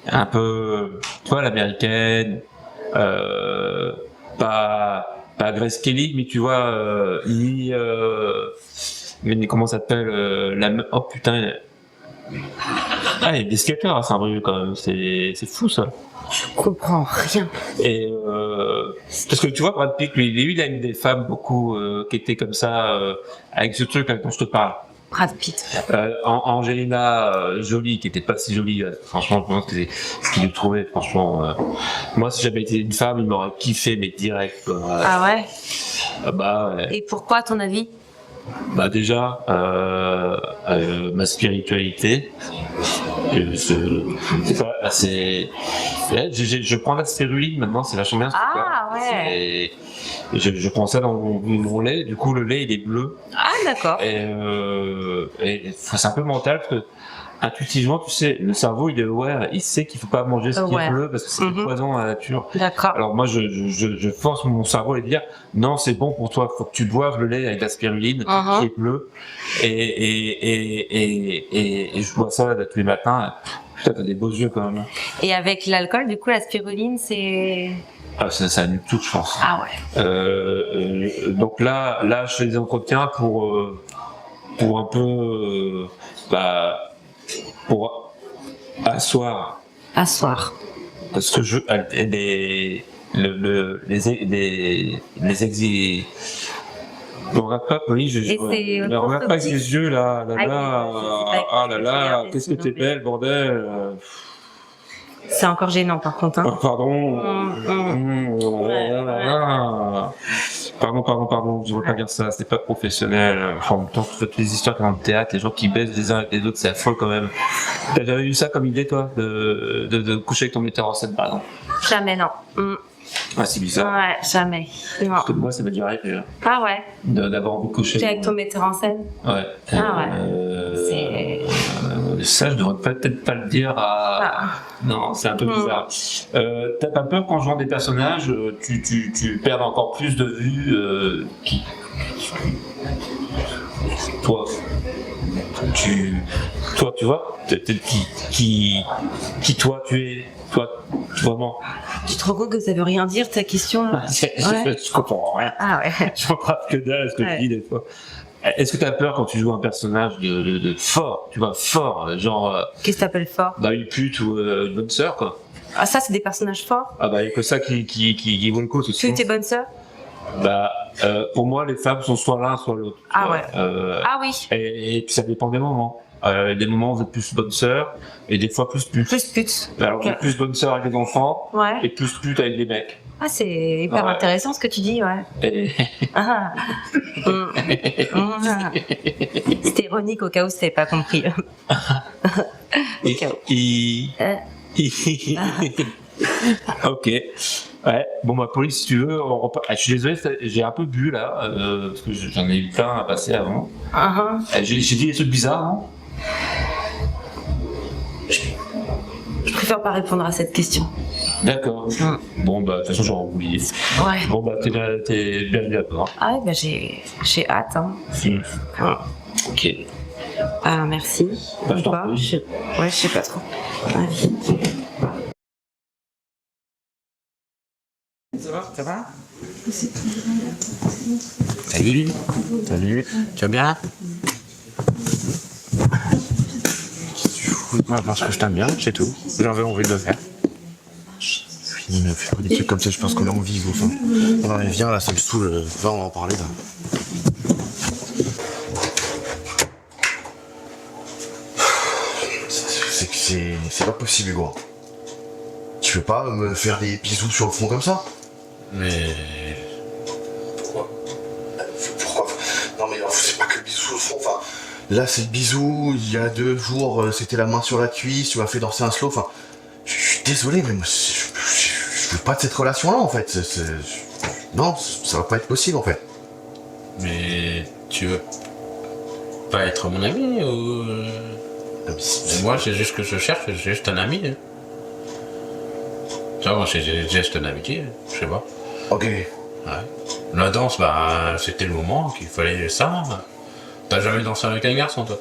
un peu, tu vois, l'américaine,
pas Grace Kelly, mais tu vois, comment ça s'appelle oh putain. Ah, il y a des skateurs à Saint-Brieuc quand même, c'est fou ça.
Je comprends rien.
Et parce que tu vois, Brad Pitt, lui, il a eu des femmes beaucoup qui étaient comme ça, avec ce truc là dont je te parle.
Brad Pitt.
Angelina Jolie, qui était pas si jolie, franchement, je pense que c'est ce qu'il lui trouvait, franchement. Moi, si j'avais été une femme, il m'aurait kiffé, mais direct.
Ah ouais.
Ouais.
Et pourquoi, à ton avis?
Bah déjà, ma spiritualité. Je prends la spiruline maintenant, c'est vachement bien.
Ah ouais.
Je prends ça dans mon lait. Du coup, le lait il est bleu.
Ah d'accord.
Et c'est un peu mental parce que intuitivement, tu sais, le cerveau il est aware, il sait qu'il faut pas manger ce qui est bleu parce que c'est du poison à la nature.
D'accord.
Alors moi, je force mon cerveau à lui dire non, c'est bon pour toi, faut que tu boives le lait avec la spiruline qui est bleu. Et je bois ça là, tous les matins. Putain, t'as des beaux yeux quand même.
Et avec l'alcool, du coup, la spiruline, c'est...
Ah, ça annule tout, je pense.
Ah ouais.
Donc là, je fais des entretiens pour un peu, pour asseoir.
Asseoir.
Parce que regarde pas, oui, regarde pas avec les yeux là, ah là là, qu'est-ce que t'es belle, bordel.
C'est encore gênant par contre. Hein.
Pardon. Pardon, je veux pas dire ça, c'est pas professionnel. Enfin, en même temps, toutes les histoires dans le théâtre, les gens qui baissent les uns avec les autres, c'est affreux quand même. T'as jamais eu ça comme idée, toi, de coucher avec ton metteur en scène, par exemple?
Jamais, non.
Ah, c'est bizarre.
Ouais, jamais. Non.
Parce que moi, ça m'est déjà arrivé.
Ah ouais.
D'avoir envie de coucher.
Tu es avec ton metteur en scène?
Ouais.
Ah ouais.
Ça, je devrais peut-être pas le dire à... Non, c'est un peu bizarre. T'as pas peur qu'en jouant des personnages, tu perdes encore plus de vue toi, tu vois, qui toi tu es, toi, vraiment.
Tu te rends compte que ça veut rien dire ta question là?
Je comprends rien.
Ah ouais.
Je comprends que dalle ce que je dis des fois. Est-ce que t'as peur quand tu joues un personnage de fort, tu vois, fort, genre...
Qu'est-ce que t'appelles fort?
Bah une pute ou une bonne sœur, quoi.
Ah ça, c'est des personnages forts?
Ah bah il y a que ça qui vaut le coup, c'est
Tu es tes bonnes sœurs?
Bah pour moi, les femmes sont soit l'un, soit l'autre.
Ah ouais. Ah oui.
Et puis ça dépend des moments. Des moments où vous êtes plus bonne sœur, et des fois plus pute.
Plus pute.
Alors okay. Plus bonne sœur avec les enfants, et plus pute avec les mecs.
Ah, c'est hyper intéressant ce que tu dis, ouais. Ah. C'était ironique au cas où tu n'avais pas compris.
Ok. Ouais. Bon, bah, Pauline, si tu veux, je suis désolé, j'ai un peu bu là, parce que j'en ai eu plein à passer avant. J'ai dit des trucs bizarres, non?
Je préfère pas répondre à cette question.
D'accord. Bon, bah, de toute façon, j'aurais oublié.
Ouais.
Bon, bah, t'es bienvenue à toi.
Ah, bah, j'ai hâte, hein.
Ok.
Ah, merci.
Bah, je t'en
prie. Ouais, je sais pas trop. Ouais.
Ça va Salut. Tu vas bien? Moi, parce que je t'aime bien, c'est tout. J'avais envie de le faire.
Faire des trucs comme ça, je pense qu'on a envie, enfin. Non, mais viens là, ça me saoule, va, on va en parler là. C'est pas possible, Hugo. Tu veux pas me faire des bisous sur le front comme ça?
Mais...
Pourquoi? Non mais c'est pas que le bisou sur le front, enfin... Là c'est le bisou, il y a 2 jours c'était la main sur la cuisse, tu m'as fait danser un slow, enfin... Je suis désolé mais moi je veux pas de cette relation là en fait, non, ça va pas être possible en fait.
Mais... tu veux pas être mon ami ou... Moi c'est juste que je cherche, c'est juste un ami. Hein. Ça, moi c'est juste une amitié, je sais pas.
Ok.
Ouais. La danse, bah c'était le moment qu'il fallait ça. T'as jamais dansé avec un garçon toi?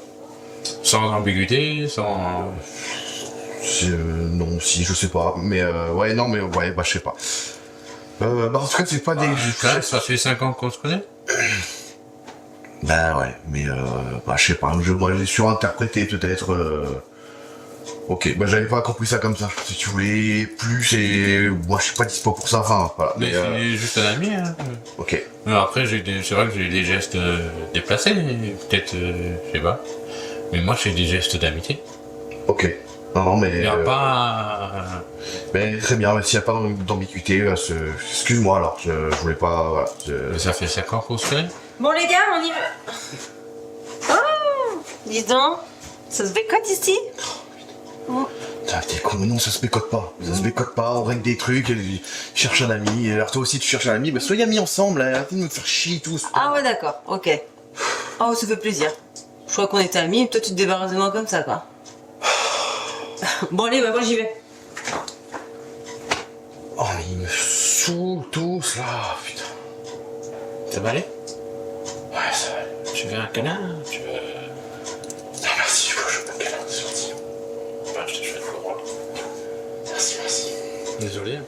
Sans ambiguïté, sans...
Non, si, je sais pas. Mais ouais, non, mais ouais, bah je sais pas. Bah en tout cas, c'est pas des...
Ça fait 5 ans qu'on se connaît.
Bah ouais, mais bah je sais pas, moi j'ai surinterprété peut-être. Ok, bah j'avais pas compris ça comme ça. Si tu voulais plus, et moi je suis pas dispo pour ça, enfin voilà.
Mais c'est juste un ami, hein.
Ok.
Mais après, c'est vrai que j'ai des gestes déplacés, peut-être, je sais pas. Mais moi, j'ai des gestes d'amitié.
Ok. Non, mais...
Il n'y a pas...
Mais très bien, mais s'il n'y a pas d'ambiguïté, excuse-moi alors, je voulais pas... Voilà,
Mais ça fait 5 ans qu'on se connaît.
Bon les gars, on y va. Oh, dis donc, ça se bécote ici.
Putain, t'es con, mais non, ça se bécote pas. Ça se bécote pas, on règle des trucs, il cherche un ami, et alors toi aussi tu cherches un ami, bah soyez amis ensemble, arrêtez de me faire chier tous.
Ah ouais d'accord, ok. Oh ça fait plaisir. Je crois qu'on était amis, et toi tu te débarrasses de moi comme ça quoi. Bon allez, bah moi j'y vais.
Oh mais ils me saoulent tous là, putain.
Ça va aller?
Ouais, ça va aller.
Tu veux un câlin? Tu veux...
Non merci, je veux pas de câlin, c'est gentil.
Bah, je te souhaite le droit.
Merci, merci.
Désolé.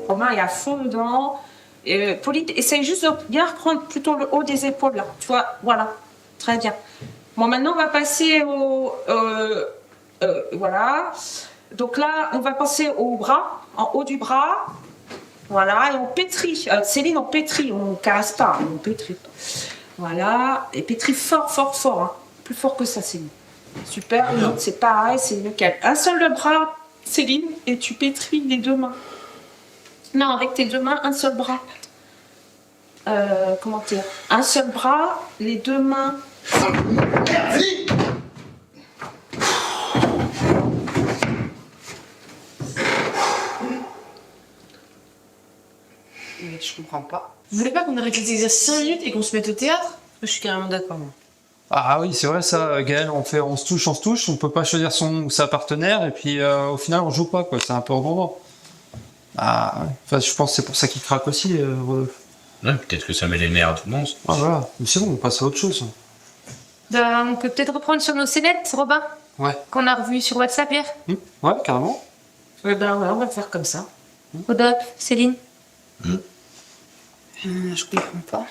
Romain est à fond dedans. Pauline, essaye juste de bien reprendre plutôt le haut des épaules là. Tu vois, voilà. Très bien. Bon, maintenant on va passer au... voilà. Donc là, on va passer au bras, en haut du bras. Voilà, et on pétrit. Céline, on pétrit, on caresse pas, on pétrit. Voilà, et pétrit fort, fort, fort. Hein. Plus fort que ça, Céline. Super, l'autre c'est pareil, c'est lequel? Un seul le bras, Céline, et tu pétris les deux mains. Non, avec tes deux mains, un seul bras. Comment dire? Un seul bras, les deux mains.
Mais je comprends pas.
Vous voulez pas qu'on arrête les exercices 5 minutes et qu'on se mette au théâtre?
Je suis carrément d'accord, moi.
Ah oui, c'est vrai ça, Gaël, on se touche, on peut pas choisir sa partenaire, et puis au final on joue pas, quoi, c'est un peu redondant. Ah ouais. Enfin, je pense que c'est pour ça qu'il craque aussi, Rodolphe.
Ouais, peut-être que ça met les nerfs à tout le monde.
Ah voilà, mais c'est bon, on passe à autre chose.
On peut peut-être reprendre sur nos scénettes, Robin,
Ouais.
qu'on a revues sur WhatsApp hier.
Ouais, carrément.
Ouais, ben ouais, on va faire comme ça.
Rodolphe, Céline.
Je comprends pas.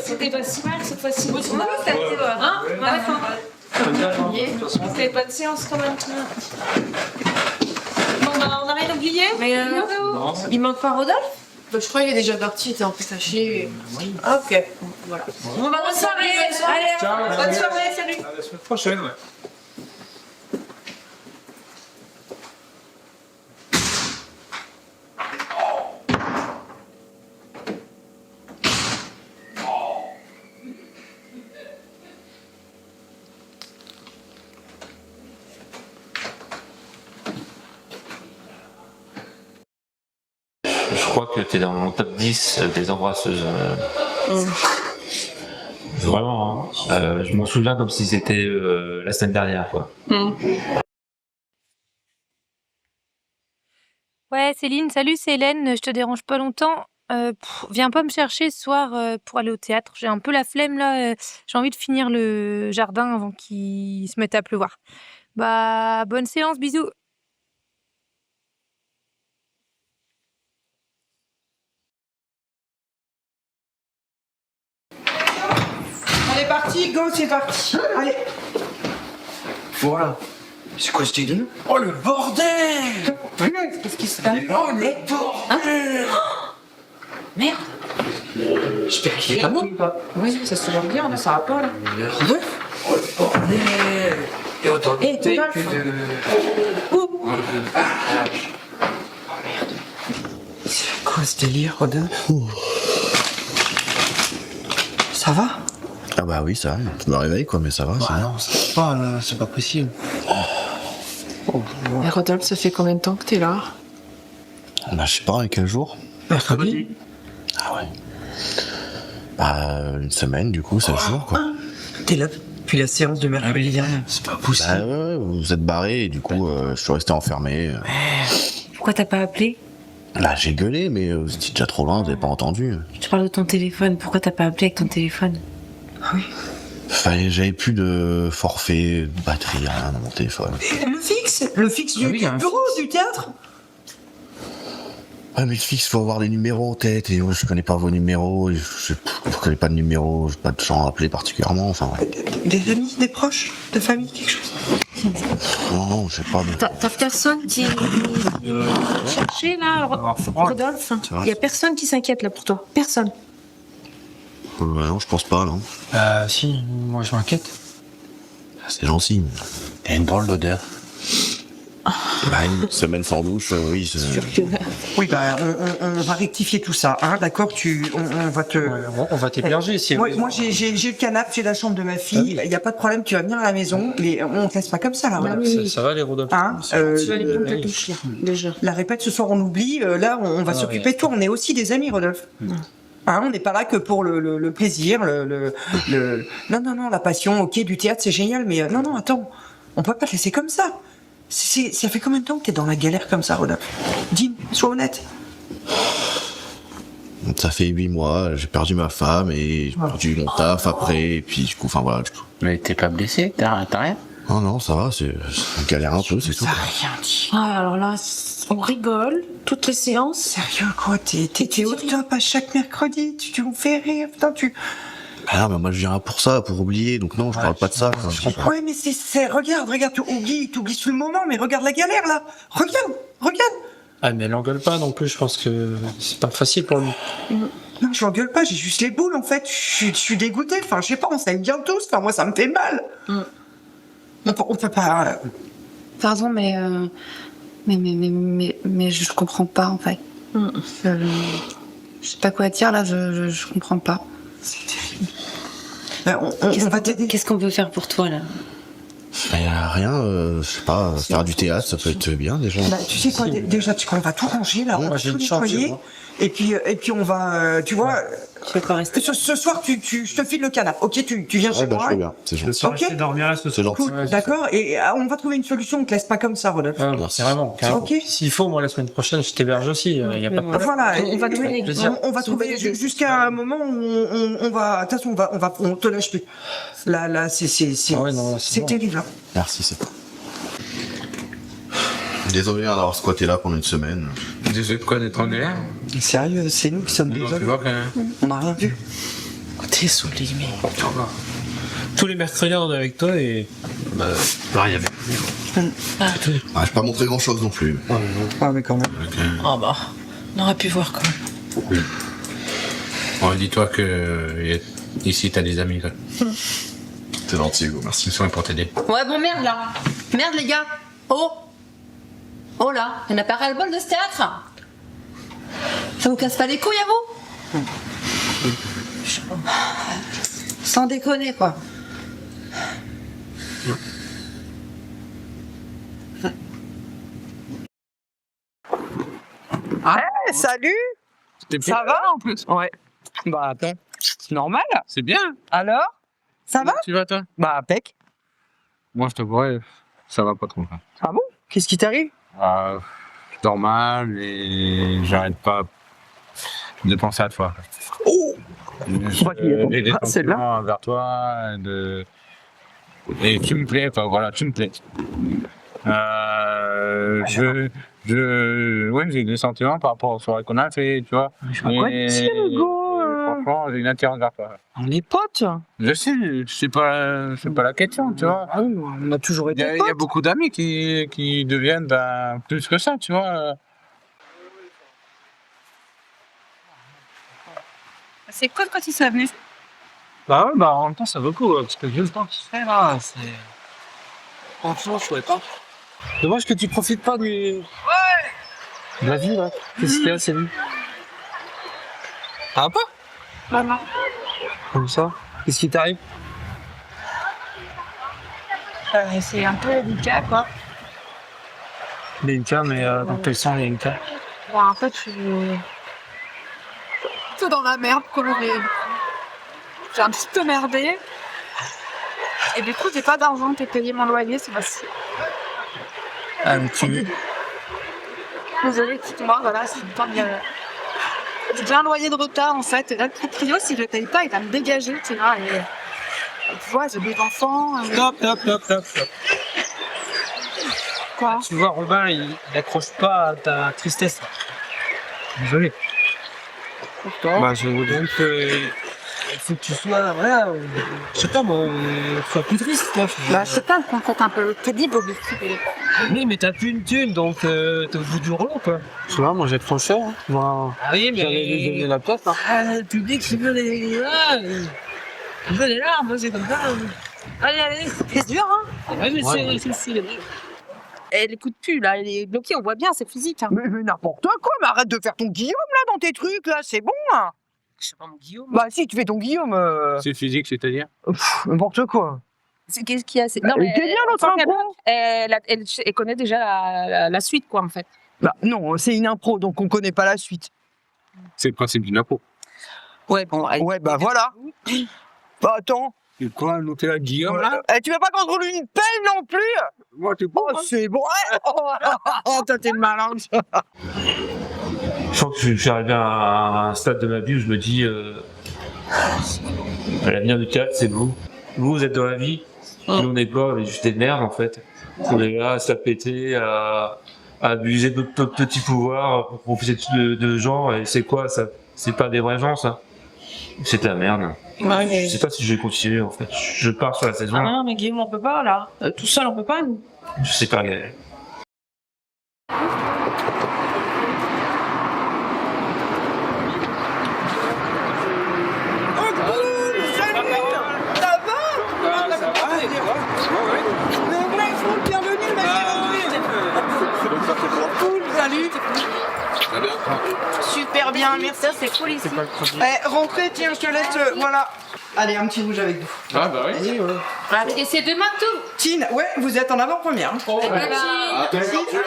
C'était pas si mal cette fois-ci. Hein? C'était pas de séance quand même. Bon, bah, on a rien oublié? Il manque pas Rodolphe?
Bah, je crois qu'il est déjà parti, il était un peu fâché.
Ah, ok. Voilà. Bon, bah, bonne soirée. Allez, bonne soirée, salut.
À la semaine prochaine, ouais.
Je crois que t'es dans mon top 10 des embrasseuses. Vraiment, hein. Je m'en souviens comme si c'était la semaine dernière, quoi.
Ouais, Céline, salut, c'est Hélène, je te dérange pas longtemps. Viens pas me chercher ce soir pour aller au théâtre. J'ai un peu la flemme là. J'ai envie de finir le jardin avant qu'il se mette à pleuvoir. Bah, bonne séance, bisous.
On est parti, go, c'est parti. Allez. Voilà. C'est quoi ce délire? Oh le bordel!
Qu'est-ce qui se passe?
Oh le bordel!
Merde!
J'espère qu'il est pas bon.
Oui, ça se voit bien, là, ça va pas là.
Oh le bordel! Et autant de
Et
tape
Rodolphe.
que de...
Ouh.
Oh merde. C'est quoi ce délire, Rodolphe? Ça va?
Ah bah oui, ça va, je me réveille quoi, mais ça va.
Bah non, ça va pas là, c'est pas possible.
Et Rodolphe, ça fait combien de temps que t'es là?
Bah je sais pas, quel jour?
Mercredi.
Ah ouais. Bah une semaine du coup, 7 jours quoi.
T'es là Puis la séance de mercredi dernier.
C'est pas possible. Bah ouais, vous êtes barré et du coup, je suis resté enfermé.
Pourquoi t'as pas appelé?
Là, j'ai gueulé, mais vous étiez déjà trop loin, vous avez pas entendu.
Je te parle de ton téléphone. Pourquoi t'as pas appelé avec ton téléphone?
J'avais plus de forfait, de batterie, rien dans mon téléphone.
Le fixe du bureau, du théâtre.
Ah mais le fixe, faut avoir les numéros en tête, et je connais pas vos numéros, je connais pas de numéros, j'ai pas de gens à appeler particulièrement, enfin ouais.
Des amis, des proches, de famille, quelque chose.
Non, je sais pas.
T'as personne qui chercher là, Rodolphe? Il y a personne qui s'inquiète là pour toi. Personne.
Non, je pense pas, non.
Si, moi je m'inquiète.
C'est gentil.
Il y a une drôle d'odeur.
Bah, une semaine sans douche, oui.
Oui, bah, on va rectifier tout ça, hein, d'accord. On va te.
On va t'héberger si.
Moi, j'ai le canapé, j'ai la chambre de ma fille. Il y a pas de problème, tu vas venir à la maison, mais on te laisse pas comme ça là.
Ça va les Rodolphe.
Hein,
Tu vas aller prendre ta douche déjà.
La répète ce soir, on oublie. Là, on va s'occuper de toi. On est aussi des amis, Rodolphe. Hein, on n'est pas là que pour le plaisir, Non, la passion, ok, du théâtre, c'est génial, mais non, attends, on peut pas te laisser comme ça. Ça fait combien de temps que t'es dans la galère comme ça, Rodolphe? Dis, sois honnête.
Ça fait 8 mois, j'ai perdu ma femme et j'ai perdu mon taf après, et puis du coup, enfin voilà.
Mais t'es pas blessé? T'as rien?
Non, ça va, c'est une galère un peu, c'est tout.
Ça rien dit.
Ah, alors là, on rigole, toutes les séances.
Sérieux, quoi? T'es au top à chaque mercredi, tu me fais rire, putain,
Ah non, mais moi je viens pour ça, pour oublier, donc non, je parle pas de ça.
Ouais, mais regarde, tu oublies tout le moment, mais regarde la galère, là. Regarde.
Ah, mais elle engueule pas non plus, je pense que c'est pas facile pour lui.
Non, je l'engueule pas, j'ai juste les boules, en fait. Je suis dégoûté, enfin, je sais pas, on s'aime bien tous, enfin, moi, ça me fait mal. On peut pas...
Pardon, mais je comprends pas, en fait. Je sais pas quoi dire, là, je comprends pas.
C'est terrible. On va t'aider.
Qu'est-ce qu'on peut faire pour toi, là?
Rien, je sais pas, faire du théâtre, ça peut être bien déjà.
Bah, tu sais quoi, déjà, on va tout ranger, là, on va tout nettoyer. Et puis on va, tu vois, ce soir, je te file le canapé, ok, tu viens chez moi.
Je bien, c'est gentil.
Ok. Dormir là ce soir.
Cool, d'accord, et on va trouver une solution, on te laisse pas comme ça, Rodolphe.
C'est vraiment.
Ok.
S'il faut, moi la semaine prochaine, je t'héberge aussi, y a pas de problème.
Voilà,
On
va trouver jusqu'à un moment où on va, de toute façon, on te lâche plus. Là, c'est terrible, hein.
Merci, c'est tout. Désolé d'avoir squatté là pendant une semaine.
Désolé pourquoi d'être en galère?
Sérieux, c'est nous qui sommes désolés. On n'a rien vu.
Désolé, mais... Tous les mercredis, on est avec toi et... rien vu.
Je peux pas montrer grand chose non plus.
Ah, mais quand même.
Ah bah, on aurait pu voir quand même.
Bon, dis-toi que ici t'as des amis là.
T'es gentil, Hugo, merci.
Ils sont là pour t'aider.
Ouais, bon, merde, là. Merde, les gars. Oh là, y'en a pas ras-le-bol de ce théâtre? Ça vous casse pas les couilles à vous? Sans déconner, quoi.
Hey, salut! Ça va en plus? Ouais. Bah attends, c'est normal.
C'est bien.
Alors? Ça va?
Tu vas toi?
Bah impec.
Moi je te vois, ça va pas trop.
Ah bon? Qu'est-ce qui t'arrive?
Je dors mal et j'arrête pas de penser à toi.
Oh!
J'ai des sentiments vers toi et tu me plais, quoi, voilà, tu me plais. Ouais, j'ai des sentiments par rapport aux soirées qu'on a fait, tu vois.
Je vois quoi de dire, Hugo?
Franchement, j'ai une attirance vers toi.
On est potes.
Je sais, c'est pas la question, tu vois.
Ah oui, on a toujours été
Il y a beaucoup d'amis qui deviennent plus que ça, tu vois.
C'est cool quand ils sont venus.
Bah ouais, en même temps, ça vaut le coup, parce que vu le temps qu'il fait là, c'est... Franchement, je souhaite pas. Dommage que tu profites pas de la vie, là. Qu'est-ce qu'il y a, c'est lui? Ça va pas?
Non.
Comme ça? Qu'est-ce qui t'arrive?
C'est un peu délicat, quoi.
Délicat, mais dans quel sens délicat?
Bon, en fait, je suis tout dans la merde, quoi. J'ai un petit peu merdé.
Et du coup, j'ai pas d'argent pour payer mon loyer, c'est facile.
Ah, mais tu...
Désolée, quitte-moi, voilà, c'est pas bien. J'ai déjà un loyer de retard en fait. Et là, le proprio, si je le paye pas, il va me dégager, tu vois. Et tu vois, j'ai des enfants.
Stop.
Quoi?
Tu vois, Robin, il accroche pas à ta tristesse. Désolé.
Pourquoi?
Bah, donc, il faut que tu sois, voilà, je sais pas moi, sois plus triste, quoi.
Bah, je sais pas, qu'on compte un peu crédible au bout.
Oui, mais t'as plus une thune, donc t'es au bout du rouleau, quoi. Tu vois, moi j'ai trop cher, hein. Moi,
Ah oui, mais-
j'allais lui donner la pièce, hein.
Ah, le public, il veut les larmes, c'est comme ça. Allez, c'est dur, hein? Ouais, mais c'est. Elle écoute plus, là, elle est bloquée, on voit bien, c'est physique. Hein.
Mais n'importe quoi, mais arrête de faire ton Guillaume, là, dans tes trucs, là, c'est bon, hein.
Je sais pas mon Guillaume.
Bah si, tu fais ton Guillaume.
C'est physique, c'est-à-dire?
N'importe quoi.
Qu'est-ce qu'il y a? Non,
mais t'es bien, l'autre impro.
Elle connaît déjà la suite, quoi, en fait.
Bah non, c'est une impro, donc on connaît pas la suite.
C'est le principe d'une impro.
Ouais, bon.
Ouais, bah voilà. Bah attends.
C'est quoi, noter la Guillaume, là?
Tu veux pas qu'on se roule une pelle non plus?
Moi, t'es pas.
Oh, c'est bon. Oh, toi, t'es malin.
Je crois que je suis arrivé à un stade de ma vie où je me dis l'avenir du théâtre, c'est vous. Vous êtes dans la vie, nous on n'est pas, on est juste des merdes en fait. On est là à se la péter, à abuser de notre petits pouvoirs pour profiter de gens, et c'est quoi ça? C'est pas des vrais gens ça. C'est de la merde.
Ouais, mais...
Je sais pas si je vais continuer en fait. Je pars sur la saison.
Ah non, mais Guillaume, on peut pas, là. Tout seul, on peut pas, nous.
Je sais pas, Gaël.
Salut. Super bien, merci.
Ça, c'est cool ici.
Rentrez, tiens, je te laisse. Voilà. Allez, un petit rouge avec vous.
Ah bah oui.
Et c'est demain tout.
Tine, ouais, vous êtes en avant-première.
Eh ben, attends, succès.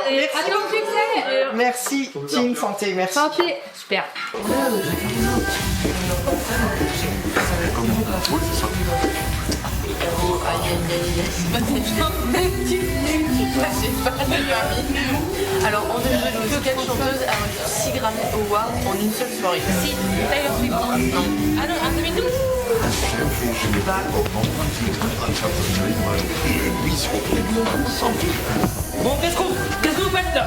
Merci, Tine, santé, merci.
Santé, super.
Alors, on devrait que 4 chanteuses avoir eu 6 Grammy Awards en une seule soirée.
Si, Taylor Swift. Ah non, en 2012.
Bon, qu'est-ce que vous faites là?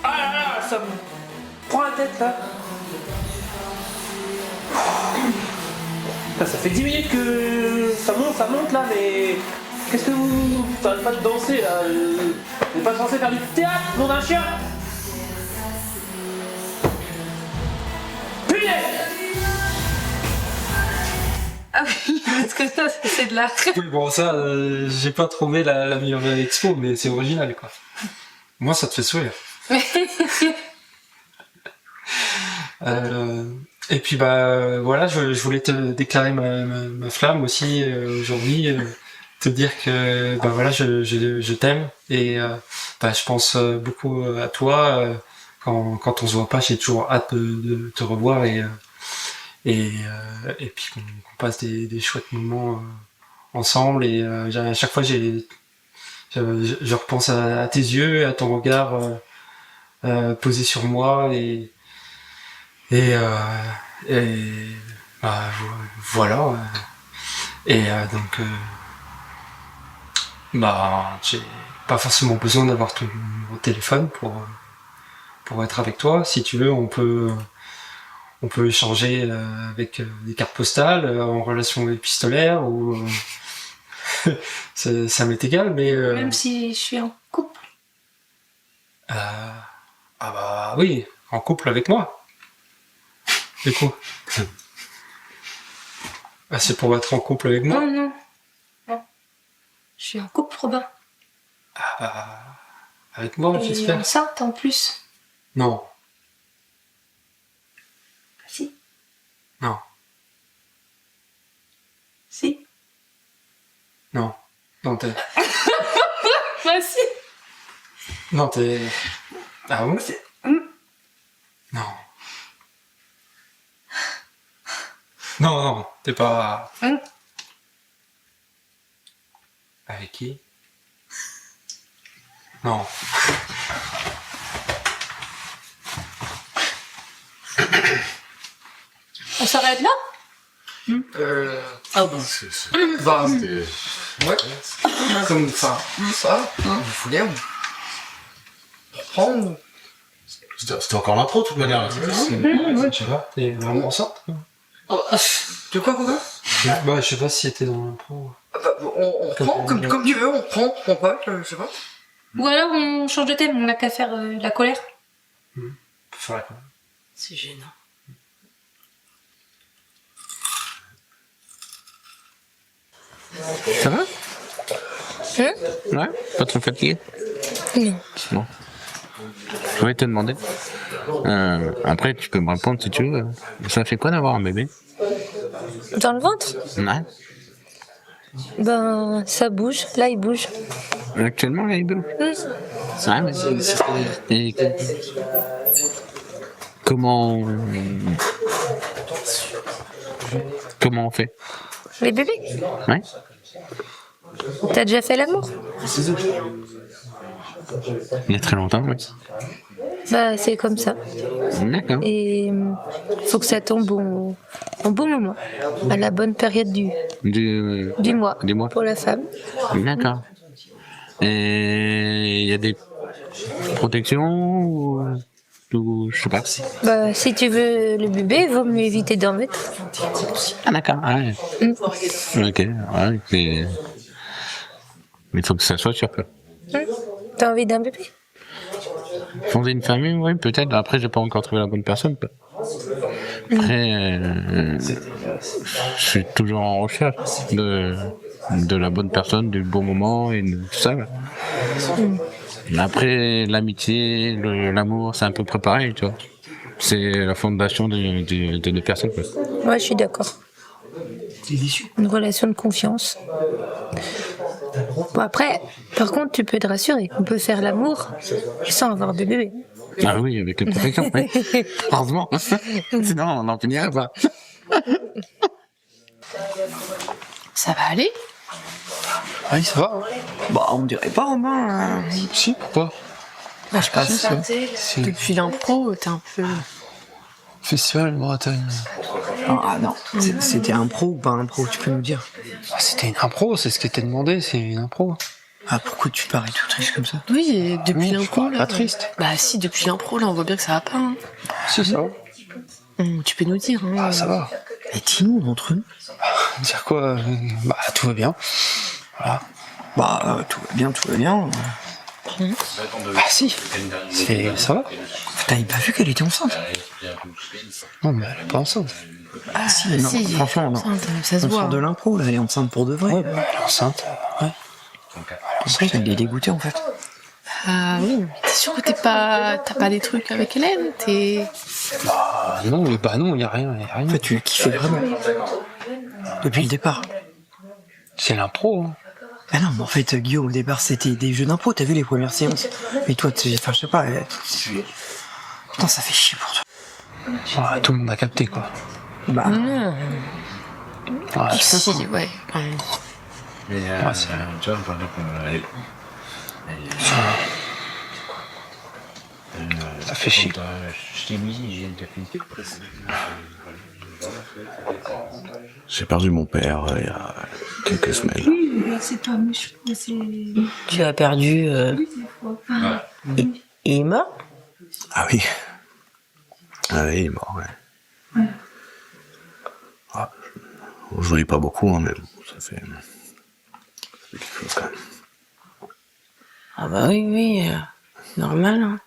Ah là là, ça me prend la tête là. Ça fait 10 minutes que ça monte là, mais qu'est-ce que vous n'arrêtez pas de danser là? Vous n'êtes pas censé faire du théâtre, nom d'un chien? Punaise!
Ah oui, parce que ça, c'est de l'art.
Oui, bon, ça, j'ai pas trouvé la meilleure expo, mais c'est original quoi. Moi, ça te fait sourire. Et puis bah voilà, je voulais te déclarer ma flamme aussi aujourd'hui, te dire que bah voilà, je t'aime et bah je pense beaucoup à toi. Quand on se voit pas, j'ai toujours hâte de te revoir et puis qu'on passe des chouettes moments ensemble. Et à chaque fois, je repense à tes yeux, à ton regard posé sur moi et bah, voilà. Et donc, bah, j'ai pas forcément besoin d'avoir ton numéro de téléphone pour être avec toi. Si tu veux, on peut échanger avec des cartes postales en relation épistolaire ou ça m'est égal, mais
Même si je suis en couple.
ah bah oui, en couple avec moi. Du coup. Ah, c'est pour être en couple avec moi?
Non. Je suis en couple, Robin.
Ah bah, avec moi,
Et
j'espère.
enceinte en plus.
Non.
Si.
Non.
Si.
Non. Non, t'es...
Bah si.
Non, t'es... Ah bon? Non. Non, t'es pas... Avec qui? Non.
On s'arrête là?
Ah bon.
Bah,
Ouais. Comme ça. Ça, vous voulez, on reprend.
C'était encore l'intro, de toute manière. Là.
Ouais, je sais pas, t'es vraiment enceinte?
De quoi, Robin?
Bah, je sais pas si c'était dans l'impro.
On reprend, comme tu veux, on reprend pas, je sais pas.
Ou alors on change de thème, on n'a qu'à faire la colère.
C'est gênant.
Ça va? Ouais, pas trop fatigué?
Non.
Non. Je voulais te demander. Après, tu peux me répondre si tu veux. Ça fait quoi d'avoir un bébé?
Dans le ventre?
Ouais.
Ben, ça bouge. Là, il bouge.
Actuellement, là, il bouge. Ouais, mais et comment on fait?
Les bébés?
Ouais.
T'as déjà fait l'amour?
Il y a très longtemps, oui.
Bah, c'est comme ça.
D'accord.
Et faut que ça tombe au bon moment, à la bonne période du mois,
Du mois.
pour la femme.
D'accord. Et il y a des protections ou je sais pas.
Bah, si tu veux le bébé, il vaut mieux éviter d'en mettre.
Ah d'accord. Ouais. Ok. Ouais. Mais il faut que ça soit sûr.
T'as envie d'un bébé?
Fonder une famille, oui, peut-être. Après, j'ai pas encore trouvé la bonne personne. Après, je suis toujours en recherche de la bonne personne, du bon moment et de tout ça. Après, l'amitié, l'amour, c'est un peu préparé, tu vois. C'est la fondation de deux personnes. Quoi.
Ouais, je suis d'accord. Une relation de confiance. Bon, après, par contre, tu peux te rassurer. On peut faire l'amour sans avoir de bébé.
Ah oui, avec les protections, oui. Heureusement. Sinon, on n'en finirait pas.
Ça va aller?
Oui, ça va.
Bah, on dirait pas, Romain.
Si, pourquoi?
Bah, je pense
Si.
depuis l'impro, t'es un peu...
Festival de Bretagne.
Ah non, c'était un pro ou pas un pro, tu peux nous dire?
C'était une impro, c'est ce qui était demandé, c'est une impro.
Ah, pourquoi tu parais tout triste comme ça?
Oui, et depuis l'impro, là...
Pas triste.
Bah si, depuis l'impro, là, on voit bien que ça va pas. Hein.
Si, ça va.
Tu peux nous dire. Hein.
Ah, ça va.
Et dis-nous, entre nous.
Dire quoi? Bah, tout va bien. Voilà.
Bah, tout va bien.
Ah si, ça va.
T'avais pas vu qu'elle était enceinte?
Non, mais elle est pas enceinte.
Ah si, non,
si,
franchement, non.
enceinte, ça se
On
voit.
sort de l'impro, là, elle est enceinte pour de vrai.
Ouais, bah, elle est enceinte, ouais.
Elle est dégoûtée, en fait.
Ah oui, mais t'es sûr que t'as pas des trucs avec Hélène?
Bah non, y a rien.
En fait, tu l'as kiffé vraiment. Depuis le départ.
C'est l'impro, hein.
Ah non, mais en fait, Guillaume, au départ, c'était des jeux d'impro, t'as vu les premières séances. Mais toi, enfin, je sais pas. Putain, ça fait chier pour toi.
Ouais, tout le monde a capté, quoi.
Bah.
Ouais,
Si, ouais.
Mais tu vois, par exemple,
ça fait chier.
Je t'ai mis, j'ai perdu mon père il y a quelques semaines.
C'est pas méchant, c'est...
Tu as perdu... Il est mort?
Ah oui. Ah oui, il est mort, ouais. Ah, je ris pas beaucoup, hein, mais bon, ça fait quelque chose quand même.
Ah bah oui, normal. Hein.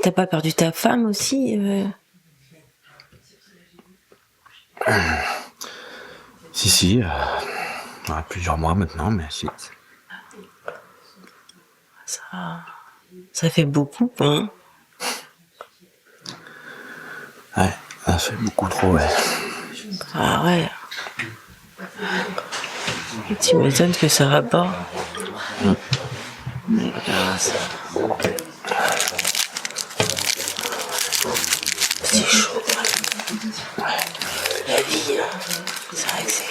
T'as pas perdu ta femme aussi
Si, plusieurs mois maintenant, mais si.
Ça fait beaucoup, hein.
Ouais, ça fait beaucoup trop, ouais.
Ah ouais. Tu m'étonnes que ça va pas. Mais c'est chaud. La vie, c'est vrai que c'est...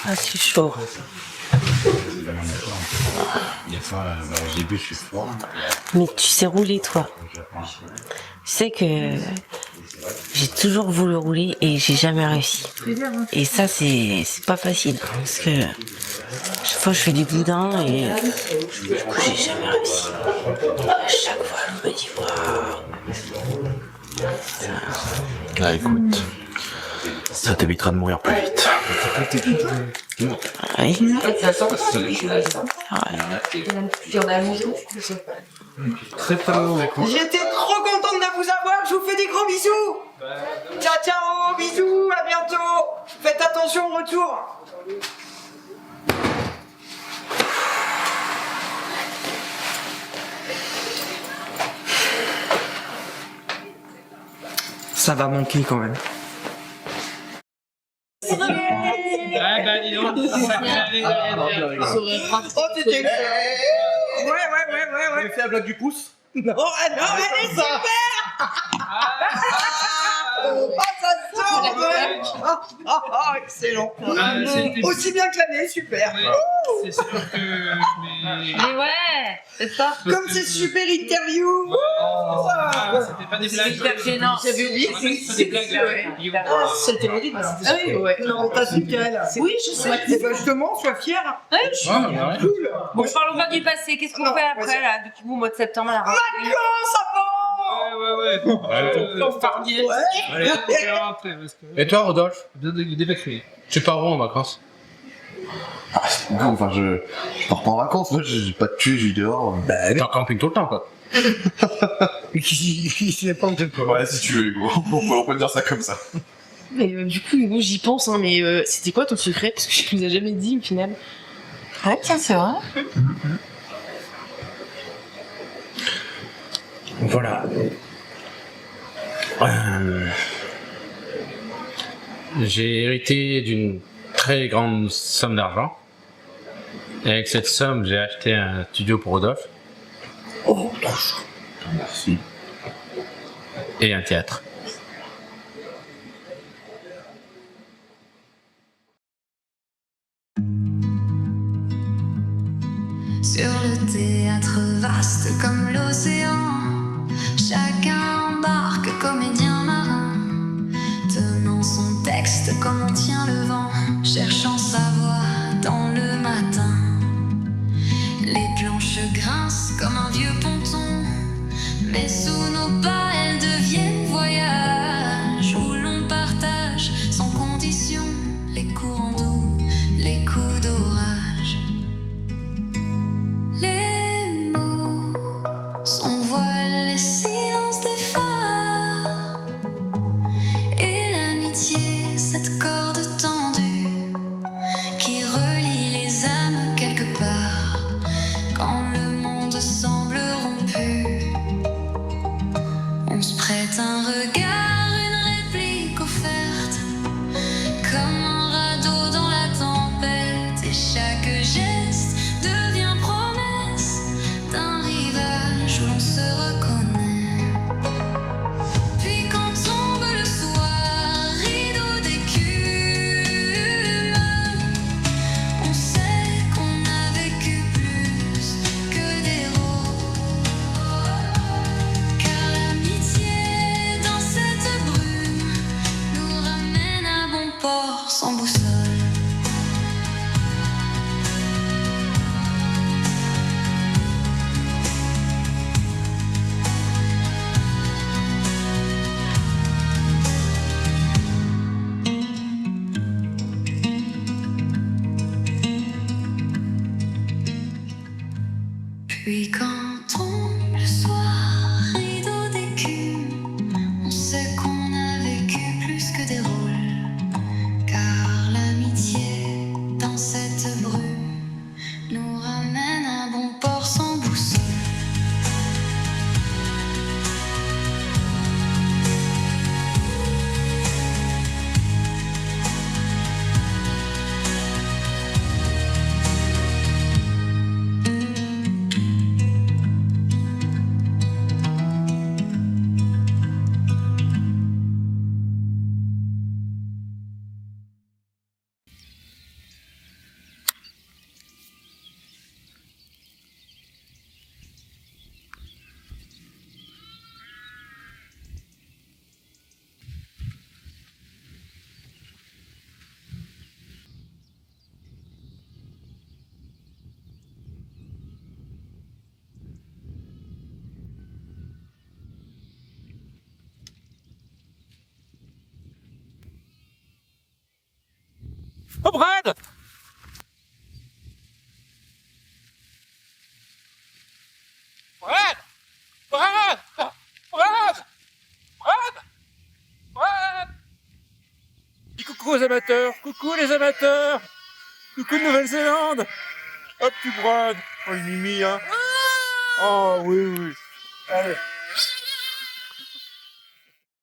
Ah, c'est chaud.
Des fois, au début, je suis fort.
Mais tu sais rouler, toi. Tu sais que j'ai toujours voulu rouler et j'ai jamais réussi. Et ça, c'est pas facile. Parce que chaque fois, je fais du boudin et du coup, j'ai jamais réussi. À chaque fois, je me dis, waouh.
Ah, écoute, ça t'évitera de mourir plus vite.
Oui.
J'étais trop contente de vous avoir, je vous fais des gros bisous. Ciao ciao, bisous, à bientôt. Faites attention au retour.
Ça va manquer quand même.
Ah bah dis donc, oh t'étais ouais.
Tu fais la blague du pouce?
Non, elle est super. Oh, ça sort. Oh, excellent. Aussi bien que l'année, super.
C'est sûr que.
Mais ouais, c'est ça.
Comme c'est super interview.
C'était pas des blagues.
Super gênant.
J'avais oublié.
C'est des blagues.
C'était horrible. Ah oui, ouais. Non, t'as su qu'elle.
Oui, je sais.
Et bah justement, sois fière.
Ouais, je suis
cool.
Bon, parlons pas du passé. Qu'est-ce qu'on fait après, là, depuis le mois de septembre, là?
Ça
Et toi, Rodolphe?
Bien d'évacuer.
Tu pars où en vacances?
Non, enfin, je pars pas en vacances, moi, j'ai pas de cul, je vis dehors.
Bah, t'es en camping tout le temps, quoi.
Il pas de quoi. Ouais, si tu veux, Hugo. On peut dire ça comme ça.
Mais du coup, Hugo, j'y pense, hein, mais c'était quoi ton secret? Parce que je nous ai jamais dit, au final.
Ouais, tiens, c'est vrai.
Voilà. J'ai hérité d'une très grande somme d'argent. Et avec cette somme, j'ai acheté un studio pour Rodolphe.
Oh, trop chaud. Merci.
Et un théâtre.
Sur le théâtre vaste comme l'océan, chacun embarque comédien marin, tenant son texte comme on tient le vent, cherchant sa voix dans le matin. Les planches grincent comme un vieux ponton, mais sous nos pas elles deviennent voyages où l'on partage sans condition les courants doux, les coups d'orage. Les mots s'envolent, les silences des phares, et l'amitié, cette corde tendue qui relie les âmes quelque part quand le monde semble rompu.
Oh, Brad! Brad! Brad! Brad! Brad! Brad! Dis coucou aux amateurs! Coucou les amateurs! Coucou de Nouvelle-Zélande! Hop, tu Brad! Oh, le Mimi, hein! Oh, oui, oui. Allez.